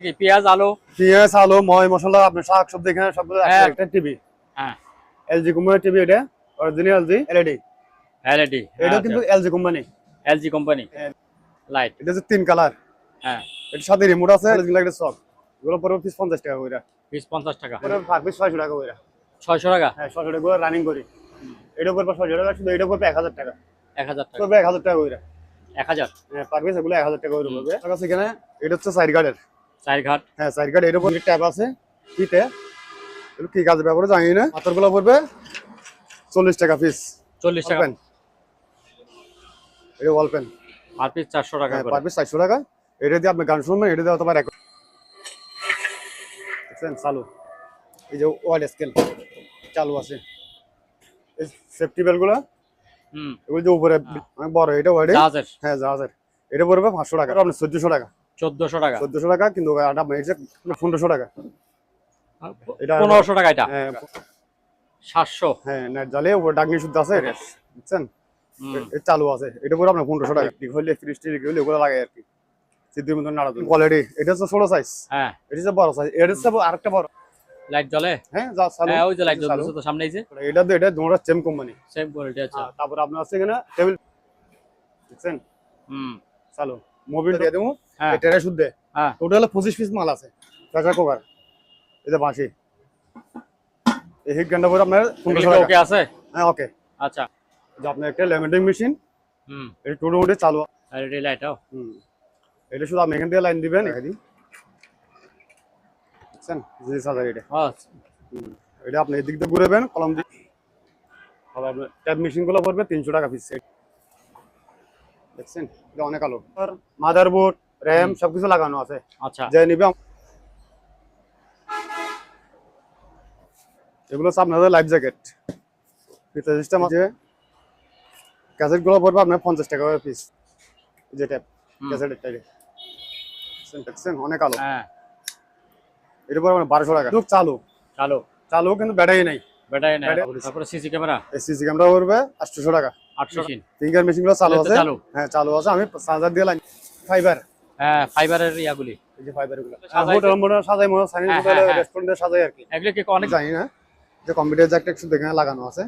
কি পেঁয়াজ আলু ময় মশলা আপনার শাক সবজি এখানে সবগুলো একটা টিভি। হ্যাঁ এলজি কোম্পানির টিভি, এটা অরিজিনাল এলজি এলইডি। এলইডি এটা কিন্তু LG company. LG company light. এটা যে তিন কালার। হ্যাঁ এর সাথে রিমোট আছে, লাইটের সব এগুলো পরে পিস 50 টাকা কইরা। পিস 50 টাকা, পরে পার পিস 600 টাকা কইরা। 600 টাকা। হ্যাঁ 600 টাকা করে রানিং করি। এটা পরে 600 টাকা, শুধু এটা পরে 1000 টাকা। 1000 টাকা, পরে 1000 টাকা কইরা। 1000। হ্যাঁ পার পিস এগুলো 1000 টাকা করে পড়বে। আমার কাছে এখানে এটা হচ্ছে সাইড গার্ডের। চার ঘাট। হ্যাঁ সাইড গার্ড, এর উপরে ট্যাব আছে কিতে। এগুলো কি কাজে ব্যবহার জানি না। পাথরগুলো পড়বে 40 টাকা পিস। 40 টাকা। এটা ওয়াল পেন পার পিস 400 টাকা করে। পার পিস 400 টাকা। এটা দিয়ে আপনি গান শুনবেন, এটা দিয়ে তোমার দেখছেন চালু। এই যে ওয়াইড স্কেল চালু আছে। এই সেফটি বেলগুলো এগুলো যে উপরে অনেক বড়, এটা ওয়াইড। জাহাজের। হ্যাঁ জাহাজের। এটা পড়বে 500 টাকা, আপনার 1400 টাকা। 1400 টাকা। 1400 টাকা, কিন্তু এটা আপনার এক্সাক্ট 1500 টাকা। এটা 1500 টাকা। এটা হ্যাঁ 700। হ্যাঁ নেট জালে উপর ডাগনি শুদ্ধ আছে, বুঝছেন? এটা চালু আছে। এটা পুরো আপনার 1500 টাকা। ঠিক হইলে ফ্রিস্টি হইলে ওগুলো লাগে আর কি, সিদ্ধির মতন নাড়া দিন। কোয়ালিটি এটা হচ্ছে ছোট সাইজ। হ্যাঁ এটা হচ্ছে বড় সাইজ। এটা হচ্ছে আরেকটা বড়। লাইট জ্বলে। হ্যাঁ যা চালু। হ্যাঁ ওই যে লাইট জ্বলছে তো সামনেই যে। এটা তো এটা দুটো সেম কোম্পানি, সেম কোয়ালিটি। আচ্ছা তারপর আপনার আছে এখানে টেবিল, দেখছেন? চালু মোবিল দিয়ে দেবো। হ্যাঁ এটা শুদ্ধ। হ্যাঁ টোটাল 25 পিস মাল আছে। প্রেসার কুকার, এই যে বাঁশি, এই হিট গানটা পরে আপনার 1500 টাকা। ওকে আছে। হ্যাঁ ওকে। আচ্ছা যে আপনার একটা লেমিনেটিং মেশিন, এটা টোটো মোডে চালু। আর এই লাইটও। এটা শুধু আপনি এখান থেকে লাইন দিবেন। দেখছেন জি সাদা এটা। আচ্ছা এটা আপনি এদিক দিয়ে ঘুরাবেন কলম দিয়ে। আবার আপনার ট্যাব মেশিনগুলো পড়বে 300 টাকা পিস। দেখছেন এটা অনেক আলো। আর মাদারবোর্ড, র‍্যাম সবকিছু লাগানো আছে। আচ্ছা যে নিবে। এগুলো হচ্ছে আপনাদের লাইফ জ্যাকেট। ফিচার সিস্টেম আছে। ক্যাসেটগুলো পড়বে আপনার 50 টাকা করে পিস। এই যে ট্যাব ক্যাসেটের টাইপে। দেখছেন অনেক আলো। হ্যাঁ এটা পড়বে 1200 টাকা। লোক চালু চালু চালু, কিন্তু ব্যাটারি নাই। ব্যাটারি নাই। তারপরে সিসি ক্যামেরা। সিসি ক্যামেরা পড়বে 800 টাকা। 800। ফিঙ্গার মেশিনগুলো চালু আছে। হ্যাঁ চালু আছে। আমি চার্জার দিয়ে লাইন ফাইবার। হ্যাঁ ফাইবারের ইয়াগুলি। এই যে ফাইবারগুলো হোটেল মোড়ে সাজাই, মোড়ে সাইনিং হোটেল রেস্টুরেন্টে সাজাই আর কি। এগুলো কি অনেক জানি না যে কম্পিউটার জ্যাকটা একটু এখানে লাগানো আছে।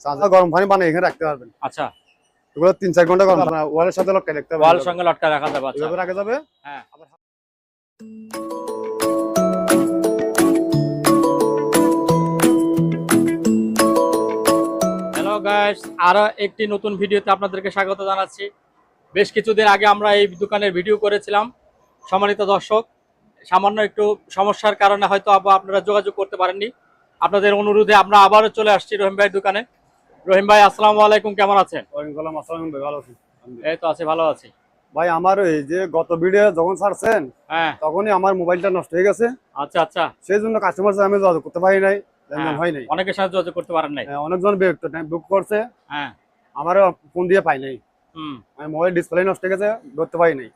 চার্জার গরম পানি বানিয়ে এখানে রাখতে পারবেন। আচ্ছা এগুলো 3-4 ঘন্টা গরম ওয়ালের সাথে লটকায় রাখতে পারবেন। ওয়াল সঙ্গে লটকা রাখা যাবে। আচ্ছা এভাবে রাখা যাবে। হ্যাঁ হ্যালো গাইস, আরো একটি নতুন ভিডিওতে আপনাদেরকে স্বাগত জানাচ্ছি। বেশ কিছুদিন আগে আমরা এই দোকানের ভিডিও করেছিলাম। সম্মানিত দর্শক, সামান্য একটু সমস্যার কারণে হয়তো আপনারা যোগাযোগ করতে পারেননি। আপনাদের অনুরোধে আমরা আবারও চলে আসছি রহিম ভাইয়ের দোকানে। রহিম ভাই আসসালামু আলাইকুম, কেমন আছেন? ওয়ালাইকুম আসসালাম ভাই, ভালো আছি। এই তো আছি, ভালো আছি ভাই। আমার এই যে গত ভিডিও যখন ছাড়ছেন, হ্যাঁ তখনই আমার মোবাইলটা নষ্ট হয়ে গেছে। আচ্ছা আচ্ছা। সেই জন্য কাস্টমার সাথে আমি যোগাযোগ করতে পারি নাই, লেনদেন হয় নাই। অনেকের সাথে যোগাযোগ করতে পারেন নাই। অনেকজন বিরক্ত, বুক করছে। হ্যাঁ আমার ফোন দিয়ে পাই নাই। আমি মোবাইল ডিসপ্লে নষ্ট হয়ে গেছে, ধরতে পারি নাই।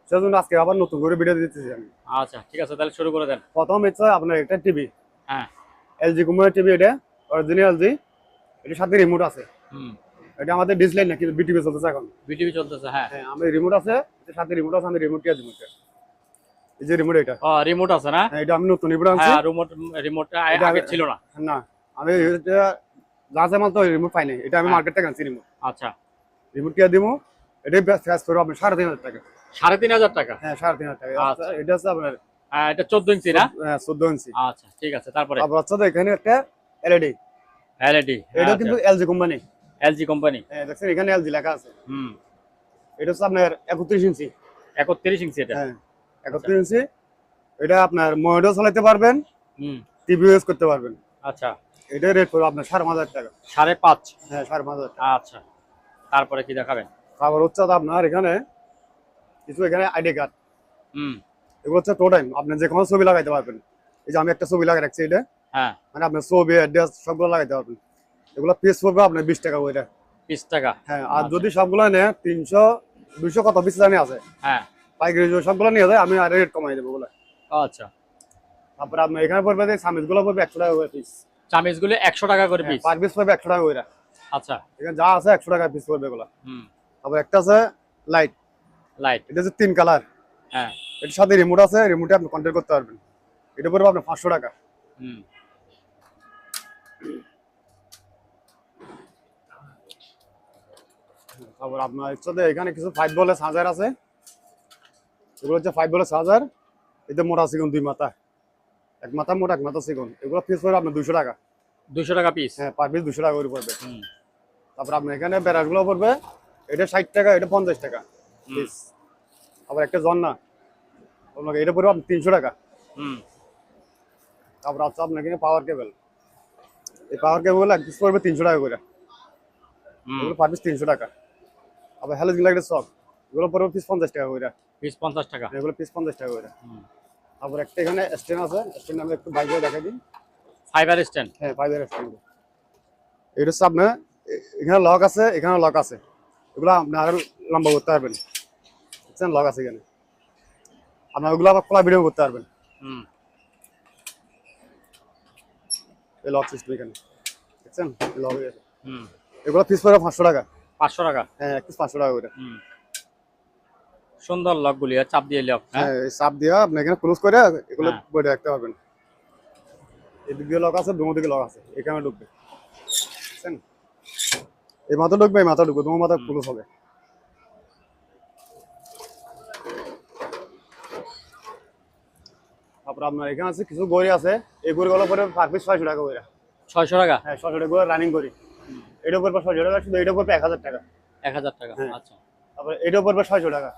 সেই জন্য আজকে আবার নতুন করে ভিডিও দিতেছি আমি। আচ্ছা ঠিক আছে, তাহলে শুরু করে দেন। প্রথম হচ্ছে আপনার একটা টিভি। হ্যাঁ এলজি কোম্পানির টিভি, এটা অরিজিনাল এলজি। এটার সাথে রিমোট আছে। এটা আমাদের ডিসলাইন না, কিন্তু বিটিভি চলতেছে এখন। বিটিভি চলতেছে। হ্যাঁ হ্যাঁ আমি রিমোট আছে, এটার সাথে রিমোট আছে। আমি রিমোট দিয়ে দিব। এই যে রিমোট, এটা রিমোট আছে না? এটা আমি নতুন রিমোট আনছি। হ্যাঁ রিমোটটা আগে ছিল না। না আমি এটা যা মাল তো রিমোট পাই নাই। এটা আমি মার্কেট থেকে আনছি রিমোট। আচ্ছা রিমোট দিয়ে দিব। এটাই ফ্যাস করবো আপনি 3500 টাকা। 3500 টাকা? হ্যাঁ 3500 টাকা। আচ্ছা এটা হচ্ছে আপনার এটা 14 ইঞ্চি না? হ্যাঁ 14 ইঞ্চি। আচ্ছা ঠিক আছে, তারপরে হচ্ছে তো এখানে একটা এলইডি। এলইডি, এটা কিন্তু এলজি কোম্পানি। LG company. হ্যাঁ দেখছেন এখানে এলজি লেখা আছে। এটা হচ্ছে আপনার 31 ইঞ্চি। 31 ইঞ্চি এটা? হ্যাঁ 31 ইঞ্চি। এটা আপনার মোবাইলও চালাতে পারবেন, টিভি ইউজ করতে পারবেন। আচ্ছা এটা রেট পড়বে আপনার 5,500 টাকা। 5.5? হ্যাঁ 5,500 টাকা। আচ্ছা তারপরে কি দেখাবেন? তারপর হচ্ছে আপনার এখানে কিছু এখানে আইডি কার্ড। এগুলো হচ্ছে টো টাইম, আপনি যে কোনো ছবি লাগাইতে পারবেন। এই যে আমি একটা ছবি লাগাই রাখছি, এটা হ্যাঁ মানে আপনার ছবি অ্যাড্রেস সবগুলো লাগাইতে পারবেন। এগুলো পিস পড়বে আপনার 20 টাকা ওইটা। 20 টাকা? হ্যাঁ। আর যদি সবগুলো নেয় 300 200 কত পিস জানি আছে। হ্যাঁ পাইকারি সবগুলো নিয়ে যায়, আমি আর রেট কমাই দেবো ওগুলো। আচ্ছা তারপর আপনার এখানে পড়বে যে সামিজগুলো পড়বে 100 টাকা করে পিস। চামিজগুলো 100 টাকা করে পিস? পার পিস পড়বে 100 টাকা করে। আচ্ছা এখানে যা আছে 100 টাকা পিস পড়বে এগুলো। তারপর একটা আছে লাইট। লাইট এটা হচ্ছে 3 কালার। হ্যাঁ, এটার সাথে রিমোট আছে, রিমোটে আপনি কন্ট্রোল করতে পারবেন। এটা পড়বে আপনার 500 টাকা। হুম, তারপর আপনার হচ্ছে এখানে কিছু 5 ভোল্টের চার্জার আছে। এগুলো হচ্ছে 5 ভোল্টের চার্জার। এতে মোটা চিকন 2 মাথা, এক মাথা মোটা এক মাথা চিকন। এগুলো পিস পড়বে আপনার 200 টাকা। 200 টাকা পিস। হ্যাঁ, পার পিস 200 টাকা করে পড়বে। হুম, তারপর আপনার এখানে ব্যারাসগুলো পড়বে, এটা 60 টাকা, এটা 50 টাকা পিস। আবার একটা জন্না আপনাকে এটা পড়বে আপনার 300 টাকা। হুম, তারপর আছে আপনার এখানে পাওয়ার কেবল। এই পাওয়ার কেবল এক পিস পড়বে 300 টাকা করে। হুম, এগুলো পার পিস 300 টাকা। আবার হ্যালোজিন লাইটের সক, এগুলো পড়বে পিস 50 টাকা করে। পিস 50 টাকা। এগুলো পিস 50 টাকা করে। হুম, তারপর একটা এখানে স্ট্যান্ড আছে, স্ট্যান্ড আমি একটু বাইরে দেখাই দিই। Fibre stand. হ্যাঁ, ফাইবার স্ট্যান্ড। এটা হচ্ছে আপনার এখানে লক আছে, এখানে লক আছে। এগুলো আপনি আরো লম্বা করতে পারবেন, বুঝছেন? লক আছে এখানে, আপনার ওগুলো আবার খোলা ভিডিও করতে পারবেন। হুম, এই লক সিস্টেম এখানে, বুঝছেন? লক হয়ে গেছে। হুম, এগুলো পিস পড়বে 500 টাকা। 500 টাকা। হ্যাঁ, এক পিস 500 টাকা করে। হুম, সুন্দর লকগুলি, আর চাপ দিয়ে লক। হ্যাঁ, হ্যাঁ, এই চাপ দিয়ে আপনি এখানে ক্লোজ করে এগুলো হ্যাঁ। বইটা রাখতে পারবেন। এদিক দিয়ে লক আছে, দুনো দিকে লক আছে, এখানে ঢুকবে, বুঝছেন? এই মাথা ঢুকবে, এই মাথা ঢুকবে, তোমার মাথা ক্লোজ হবে। তারপর আপনার এখানে আছে কিছু গড়ি আছে, এই গড়িগুলো পরে পার পিস 600 টাকা করে। 600 টাকা। হ্যাঁ, 600 টাকা করে রানিং করি। এটা পড়বে 600 টাকা, শুধু এটা পড়বে 1000 টাকা। 1000 টাকা। হ্যাঁ। আচ্ছা, তারপর এটা পড়বে 600 টাকা।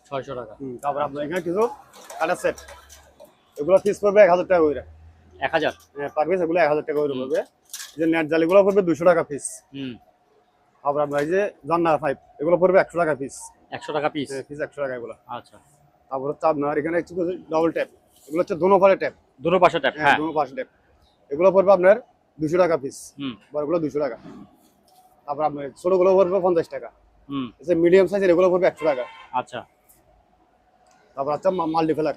600 টাকা। তারপর আপনার এখানে কিছু কাটার সেট, এগুলো পিস পড়বে 1000 টাকা করে। 1000। হ্যাঁ, পার পিস এগুলো 1000 টাকা করে পড়বে। যে নেট জালিগুলো পড়বে 200 টাকা পিস। হুম, তারপর আপনার এই যে জান্নার পাইপ, এগুলো পড়বে 100 টাকা পিস। 100 টাকা পিস। পিস 100 টাকা এগুলো। আচ্ছা, তারপর হচ্ছে আপনার এখানে কিছু ডবল ট্যাপ, এগুলো হচ্ছে দোনো পারে ট্যাপ। দুটো পাশে ট্যাপ। হ্যাঁ, হ্যাঁ। দোনো পাশে ট্যাপ। এগুলো পড়বে আপনার 200 টাকা পিস। হুম, বড়গুলো 200 টাকা। তারপর আপনার ছোটগুলো পড়বে 50 টাকা। হুম, মিডিয়াম সাইজের এগুলো পড়বে 100 টাকা। আচ্ছা, তারপর আচ্ছা মাল্টিপ্লাক,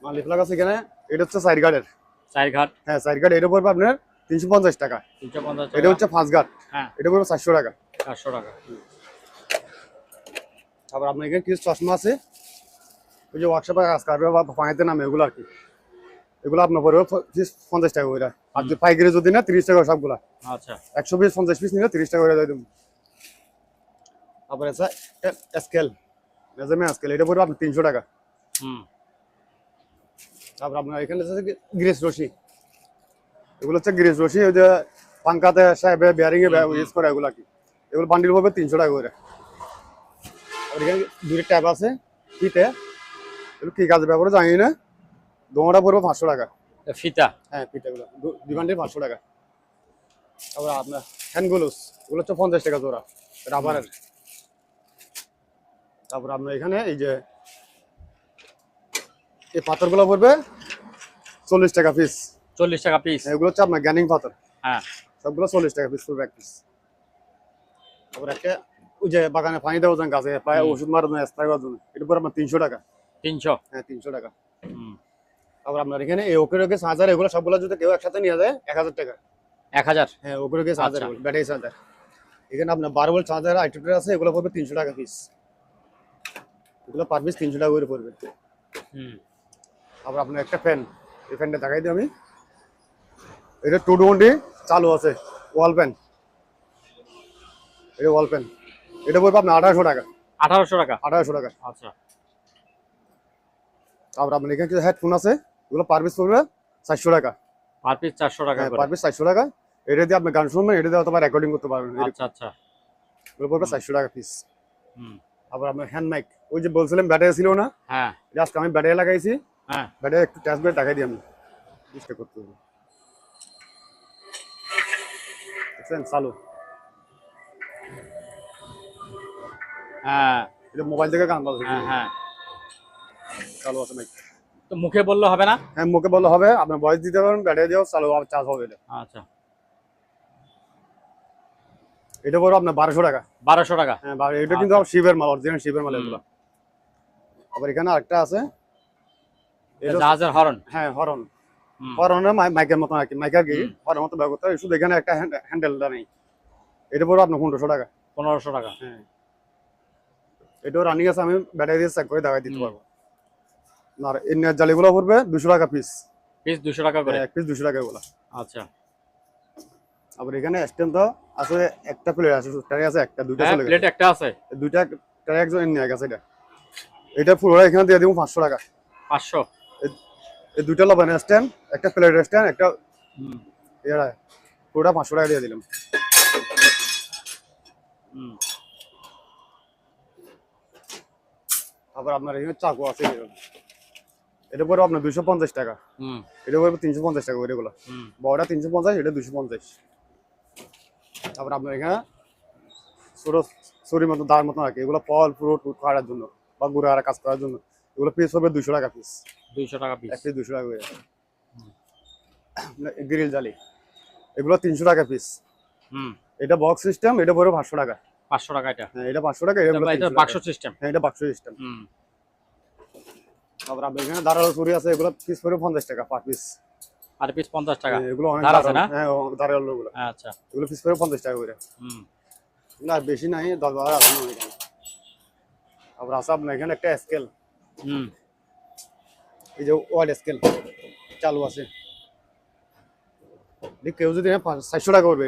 মাল্টিপ্লাক আছে এখানে, এটা হচ্ছে সাইড গার্ডের। চার ঘাট। হ্যাঁ, সাইড গার্ড এটা পড়বে আপনার 350 টাকা। 350 এটা টাকা। হচ্ছে ফার্স্ট গার্ড, হ্যাঁ, এটা পড়বে 400 টাকা। 400 টাকা। তারপর আপনার এখানে কিছু চশমা আছে, ওই যে ওয়ার্কশপে কাজ করবে বা পানিতে নামে এগুলো আর কি। এগুলো আপনার পড়বে 50 টাকা করে। আর যদি পাইকারি যদি না 30 টাকা সবগুলা। আচ্ছা, 100 পিস 50 পিস নিলে 30 টাকা করে দিয়ে দেবো। তারপরে আছে স্কেল, মেজারমেন্ট স্কেল, এটা পড়বে আপনার 300 টাকা। হুম, তারপর আপনার এখানে আছে গ্রেস রশি, এগুলো হচ্ছে গ্রেস রশি, ওই যে পাঙ্কাতে সাহেব বেয়ারিং এ ইউজ করে এগুলো কি। এগুলো বান্ডিল পড়বে 300 টাকা করে। আর এখানে দুটো ট্যাপ আছে ফিতে, এগুলো কি কাজে ব্যবহার জানি না। দোনোটা পড়বে 500 টাকা। ফিতা। হ্যাঁ, ফিতেগুলো দুই বান্ডিল 500 টাকা। তারপর আপনার হ্যান্ড গ্লোভস, এগুলো হচ্ছে 50 টাকা জোড়া, রাবারের। তারপর আপনার এখানে এই যে এই পাথরগুলো পড়বে 40 টাকা পিস। 40 টাকা পিস। এগুলো হচ্ছে আপনার গ্যানিং পাথর, হ্যাঁ, সবগুলো 40 টাকা পিস পড়বে এক পিস। তারপর একটা ওই যে বাগানে পানি দেওয়ার জন্য গাছে পায়ে ওষুধ মারার জন্য স্প্রে করার জন্য, এটা পরে আপনার 300 টাকা। 300। হ্যাঁ, 300 টাকা। হুম, তারপর আপনার এখানে এই ওকে চার্জার, এগুলো সবগুলো যদি কেউ একসাথে নিয়ে যায় 1000 টাকা। 1000। হ্যাঁ, ওকে চার্জার, আচ্ছা। Battery charger. এখানে আপনার 12 ভোল্ট চার্জার আইটেটার আছে, এগুলো পড়বে 300 টাকা পিস। এগুলো পার পিস 300 টাকা করে পড়বে। হুম, আবার আপনার একটা ফ্যান, এই ফ্যানটা দেখাই দিই আমি। এটা 220 চালু আছে, ওয়াল ফ্যান। এটা ওয়াল ফ্যান, এটা পড়বে আপনার 1800 টাকা। 1800 টাকা। 1800 টাকা। আচ্ছা, তারপর আপনার এখানে কিছু হেডফোন আছে, এগুলো পার পিস পড়বে 400 টাকা। পার পিস 400 টাকা হ্যাঁ, করে। পার পিস 400 টাকা। এটা দিয়ে আপনি গান শুনবেন, এটা দিয়ে অথবা রেকর্ডিং করতে পারবেন। আচ্ছা, আচ্ছা। এগুলো পড়বে 400 টাকা পিস। হুম, আবার আপনার হ্যান্ড মাইক, ওই যে বলছিলাম ব্যাটারি ছিল না, হ্যাঁ, জাস্ট আমি ব্যাটারি লাগাইছি। হ্যাঁ, ব্যাটারি একটু টেস্ট করে দেখাই দিই আমি, চেষ্টা করতে হবে। দেখছেন চালু, হ্যাঁ, এটা মোবাইল থেকে গান বাজছে। হ্যাঁ, হ্যাঁ। চালু আছে মাইক। তো মুখে বললে হবে না? হ্যাঁ, মুখে বললে হবে, আপনার ভয়েস দিতে পারবেন, ব্যাটারি দিয়েও চালু চার্জ হবে এটা। আচ্ছা, এটা পড়বে আপনার 1200 টাকা। 1200 টাকা। হ্যাঁ, এটা কিন্তু শিবের মাল, অরিজিনাল শিবের মাল এগুলো। আবার এখানে আরেকটা আছে, এটা জাহাজের হর্ন। হ্যাঁ হরন, হুম, হরনের মাইকের মতো আর কি, মাইকার কি হরনের মতো ব্যবহার করতে হয়, শুধু এখানে একটা হ্যান্ডেলটা নেই। এটা পড়বে আপনার 1500 টাকা। 1500 টাকা। হ্যাঁ, এটাও রানিং আছে, আমি ব্যাটারি দিয়ে চেক করে দেখাই দিতে পারবো। আর এই নেট জালিগুলো পড়বে 200 টাকা পিস। পিস 200 টাকা করে? এক পিস 200 টাকা এগুলো। আচ্ছা। আবার এখানে স্ট্যান্ড তো আছে, একটা প্লেট আছে, ট্রে আছে একটা, দুইটা হ্যাঁ চলে প্লেট গেছে। একটা আছে। দুইটা ট্রে একজন নিয়ে গেছে। এটা পুরোটা এখানে দিয়ে দিব 500 টাকা। 500? এই দুইটা লবণ স্ট্যান্ড, একটা প্লেট স্ট্যান্ড, একটা হুম এরা পুরোটা 500 টাকা দিয়ে দিলাম। হুম। আবার আপনার এখানে চাকু আছে, এটা পড়বে আপনার 250 টাকা। হুম এটা পড়বে 350 টাকা করে এগুলো। হুম। বড়টা 350, এটা 250। তারপর আপনার এখানে ছোট ছুরির মতো দাঁড় মতো রাখে, এগুলো ফল ফ্রুট কাটার জন্য বা গুঁড়া কাজ করার জন্য। এগুলো পিস হবে 200 টাকা পিস। 200 টাকা পিস? এক পিস 200 টাকা করে। গ্রিল জালি এগুলো 300 টাকা পিস। হুম। এটা বক্স সিস্টেম, এটা পড়বে 500 টাকা। 500 টাকা এটা? হ্যাঁ এটা 500 টাকা, এগুলো এটা 300 বাক্স টাকা। সিস্টেম? হ্যাঁ এটা বাক্স সিস্টেম। হুম। তারপর আপনার এখানে দাঁড়ালো চুরি আছে, এগুলো পিস পড়বে 50 টাকা পার পিস। আর পিস 50 টাকা? এগুলো অনেক দাঁড় আছে না? হ্যাঁ দাঁড়ালো গুলো। আচ্ছা। এগুলো পিস পড়বে 50 টাকা করে। হুম। না বেশি নাই, 10-12 আছে না এখানে। আবার আছে আপনার এখানে একটা স্কেল, হুম। এই যে ওয়াইড স্কেল চালু আছে। কেউ যদি 400 টাকা করবে।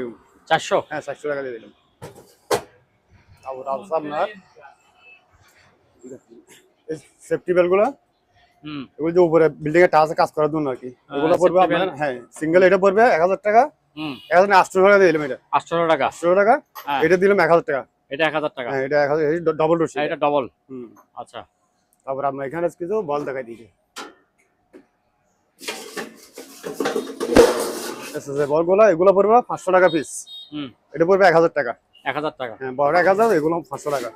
400? হ্যাঁ 400 টাকা দিয়ে দিলাম। আবার আছে আপনার সেফটি বেল্ট গুলো, হুম। এগুলো যে উপরে বিল্ডিং এর টাচে কাজ করার জন্য আর কি। এগুলো পড়বে safety আপনার, belt। হ্যাঁ সিঙ্গেল এটা পড়বে 1000 টাকা। হুম। 1800 টাকা দিয়ে দিলাম। এটা 800 টাকা? 800 টাকা। হ্যাঁ। এটা দিলাম 1000 টাকা। এটা 1000 টাকা? হ্যাঁ এটা 1000, ডবল রশি। এটা ডবল? হুম। আচ্ছা। তারপর আমরা এখানে কিছু বল দেখাই দিয়েছি, এসএসএ বলগুলো, এগুলো পড়বে 500 টাকা পিস। হুম। এটা পড়বে 1000 টাকা। 1000 টাকা? হ্যাঁ বড় 1000, এগুলো 500 টাকা।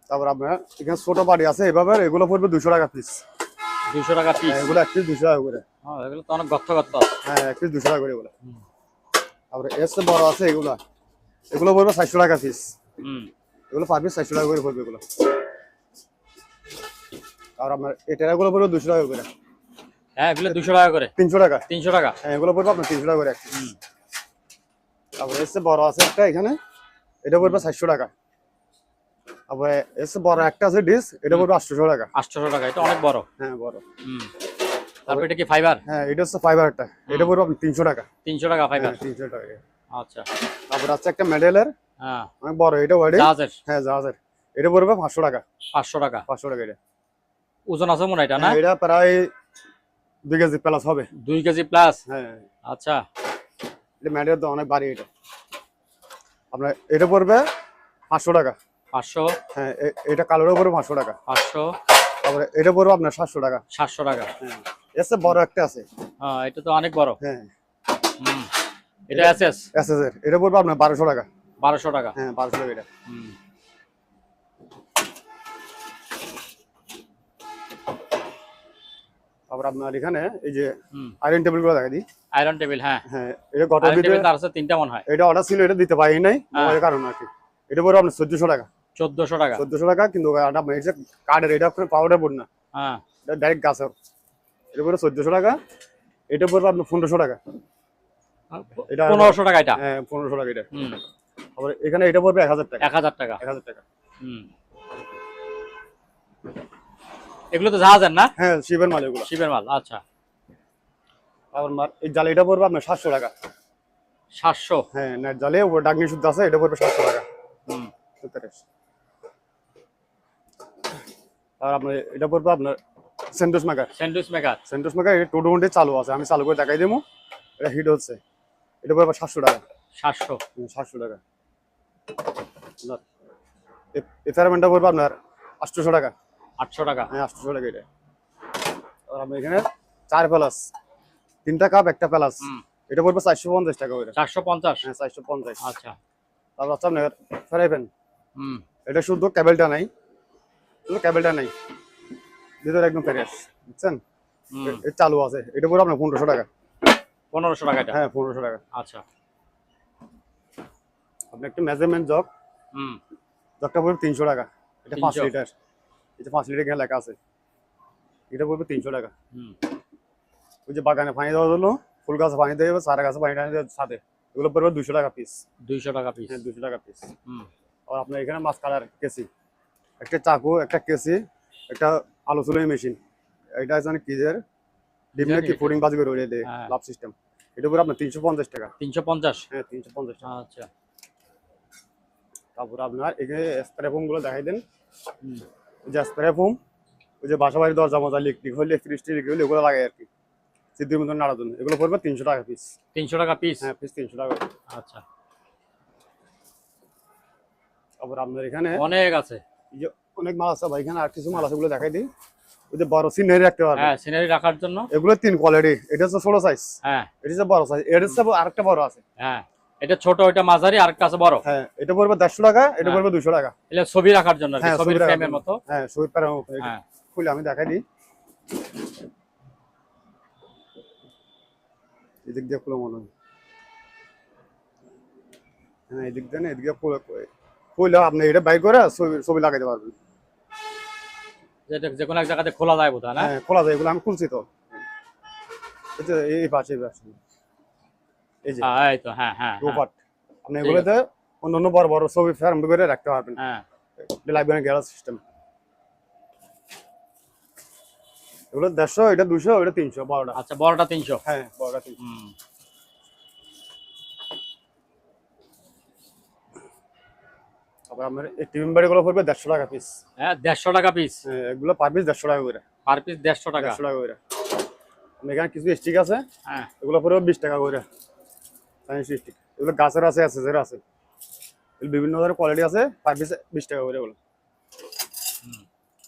তারপর আপনার এখানে ছোট বাড়ি আছে এভাবে, এগুলো পড়বে 200 টাকা পিস। 200 টাকা পিস? এগুলো এক পিস 200 টাকা করে। হ্যাঁ এগুলো তো অনেক গর্ত গর্ত। হ্যাঁ এক পিস 200 টাকা করে এগুলো। তারপরে এর চেয়ে বড় আছে এগুলো, এগুলো পড়বে 400 টাকা পিস। হুম। এগুলো পার পিস 400 টাকা করে পড়বে এগুলো। আর আপনার এই টেরাগুলো পড়বে 200 টাকা করে। হ্যাঁ এগুলো 200 টাকা করে? 300 টাকা। 300 টাকা? হ্যাঁ এগুলো পড়বে আপনার 300 টাকা করে এক পিস। তারপরে এর চেয়ে বড় আছে একটা এখানে, এটা পড়বে 400 টাকা। তারপরে এর চেয়ে বড় একটা আছে ডিস, এটা পড়বে 800 টাকা। 800 টাকা? এটা অনেক বড়। হ্যাঁ বড়। হুম। তারপর এটা কি ফাইবার? হ্যাঁ এটা হচ্ছে ফাইবারটা, এটা পড়বে আপনার 300 টাকা। 300 টাকা ফাইবার? 300 টাকা। আচ্ছা। তারপর আছে একটা মেডেলের, হ্যাঁ অনেক বড়, এটা ওয়ার্ডে। জাহাজের? হ্যাঁ জাহাজের, এটা পড়বে 500 টাকা। 500 টাকা? 500 টাকা এটা। ওজন আছে মনে হয় এটা না? হ্যাঁ, এটা প্রায় 2 কেজি প্লাস হবে। 2 কেজি প্লাস? হ্যাঁ আচ্ছা। এটা মেডেল তো অনেক ভারী এটা। আপনার এটা পড়বে 500 টাকা। 500? হ্যাঁ এটা কালোরও পড়বে 500 টাকা। 500? তারপরে এটা পড়বে আপনার 700 টাকা। 700 টাকা? হ্যাঁ এসে বড় একটা আছে। হ্যাঁ এটা তো অনেক বড়। হ্যাঁ হুম। এটা এসএস? এসএস এর এটা পড়বে আপনার 1200 টাকা। 1200 টাকা? হ্যাঁ 1200 টাকা এটা। হুম। তারপর আপনার এখানে এই যে হুম। আয়রন টেবিল গুলো দেখা দিই। Iron table? হ্যাঁ। হ্যাঁ এটা গত আয়রন ভিডিও, টেবিল তার আছে 3টা মনে হয়। এটা অর্ডার ছিল, এটা দিতে পারি নাই হ্যাঁ। মোবাইলের কারণে আর কি। এটা পড়বে আপনার 1400 টাকা। 1400 টাকা? 1400 টাকা, কিন্তু আপনার এটা কার্ডের, এটা আপনার পাউডার বোর্ড না, হ্যাঁ। এটা ডাইরেক্ট গাছের। এটা পড়বে 1400 টাকা। এটা পড়বে আপনার 1500 টাকা। এটা 1500 টাকা এটা? হ্যাঁ 1500 টাকা এটা। হুম। তারপরে এখানে এটা পড়বে 1000 টাকা। 1000 টাকা? 1000 টাকা। হুম। এগুলো তো জাহাজের না? হ্যাঁ শিবের মাল এগুলো। শিপের মাল? আচ্ছা। তারপর এই জালে এটা পড়বে আপনার 700 টাকা। 700? হ্যাঁ নেট জালে উপর ডাকনি শুদ্ধ আছে, এটা পড়বে 700 টাকা। হুম। আর আপনার এটা পড়বে আপনার sandwich maker. Sandwich maker? Sandwich maker এটা 220 চালু আছে, আমি চালু করে দেখাই দেবো, এটা হিট হচ্ছে। এটা পড়বে 700 টাকা। 700? 700 টাকা। এই ফেরামেন্টটা পড়বে আপনার 800 টাকা। 800 টাকা? হ্যাঁ 800 টাকা এটা। আর আমি এখানে 4 প্লাস, 3টা কাপ একটা প্লাস, হুম। এটা পড়বে 450 টাকা করে। 450? হ্যাঁ 450। আচ্ছা। তারপর হচ্ছে আপনার ফ্রাই প্যান, হুম। এটা শুধু কেবলটা নাই, শুধু কেবলটা নাই, ভিতরে একদম ফ্রেশ, বুঝছেন? হুম। এটা চালু আছে, এটা পড়বে আপনার 1500 টাকা। 1500 টাকা এটা? হ্যাঁ 1500 টাকা। আচ্ছা। আপনি একটা মেজারমেন্ট জগ, হুম। জগটা পড়বে 300 টাকা। এটা 5 300? লিটার, এটা 5 লিটার এখানে লেখা আছে, এটা পড়বে 300 টাকা। হুম। ওই যে বাগানে পানি দেওয়ার জন্য, ফুল গাছে পানি দেবে, সারা গাছে পানি টানি দেওয়ার সাথে, এগুলো পড়বে 200 টাকা পিস। 200 টাকা পিস? হ্যাঁ 200 টাকা পিস। হুম। আর আপনার এখানে মাছ কাটার কেসি, একটা চাকু, একটা কেসি, একটা আলু চুলের মেশিন। এটা আছে কিজের ডিম নাকি ফুডিং বাজি করে ওরে দেয় লাভ সিস্টেম। এটা উপরে আপনার 350 টাকা। 350? হ্যাঁ 350 টাকা। আচ্ছা। তারপর আপনার এখানে স্প্রে ফোম গুলো দেখাই দেন। যে স্প্রে ফোম, ওই যে বাসা বাড়ির দরজা মজা লিক টিক হলে ফ্রিজ টিক হলে এগুলো লাগাই আর কি, সিদ্ধির মতন নাড়ার জন্য। এগুলো পড়বে 300 টাকা পিস। 300 টাকা পিস? হ্যাঁ পিস 300 টাকা। আচ্ছা। তারপর আপনার এখানে অনেক আছে, এই যে অনেক মাল আছে ভাই। এখানে আর কিছু মাল আছে, ওগুলো দেখাই দিই। ওই যে বড় সিনারি রাখতে পারবেন। হ্যাঁ, সিনারি রাখার জন্য। এগুলো 3 কোয়ালিটি। এটা হচ্ছে ছোট সাইজ, হ্যাঁ এটা হচ্ছে বড় সাইজ, এটা হচ্ছে আরেকটা বড় আছে। হ্যাঁ, এটা ছোট, এটা মাঝারি, আর একটা আছে বড়। হ্যাঁ এটা পড়বে 150 টাকা, এটা পড়বে 200 টাকা। এটা ছবি রাখার জন্য আর কি, হ্যাঁ ছবির ফ্রেমের মতো। হ্যাঁ ছবির ফ্রেমের মতো। হ্যাঁ, খুলে আমি দেখাই দিই। এদিক দিয়ে খুলে মনে হয়, হ্যাঁ এদিক দিয়ে না, এদিক দিয়ে খুলে আপনি এটা বাইর করে ছবি লাগাইতে পারবেন। যেটা যে কোনো এক জায়গাতে খোলা যায় বোধহয়, না? হ্যাঁ খোলা যায়, এগুলো আমি খুলছি তো। এই যে এই পাশে এই যে এই তো, হ্যাঁ হ্যাঁ দু পার্ট। আপনি এগুলোতে অন্য বড় বড় ছবি ফ্রেম করে রাখতে পারবেন। হ্যাঁ, লাইব্রেরি গ্যালারি সিস্টেম। এগুলো 150, এটা 200, এটা 300 বড়টা। আচ্ছা, বড়টা 300? হ্যাঁ বড়টা 300। হুম। তারপর আপনার এই টিফিন বাড়ি গুলো পড়বে 150 টাকা পিস। হ্যাঁ, 150 টাকা পিস? হ্যাঁ এগুলো পার পিস 150 টাকা করে। পার পিস 150 টাকা? 150 টাকা করে। এখানে কিছু স্টিক আছে, হ্যাঁ, এগুলো পড়বে 20 টাকা করে। সাইন্স স্টিক এগুলো গাছের আছে, এসএসের আছে, বিভিন্ন ধরনের কোয়ালিটি আছে, পার পিস 20 টাকা করে এগুলো।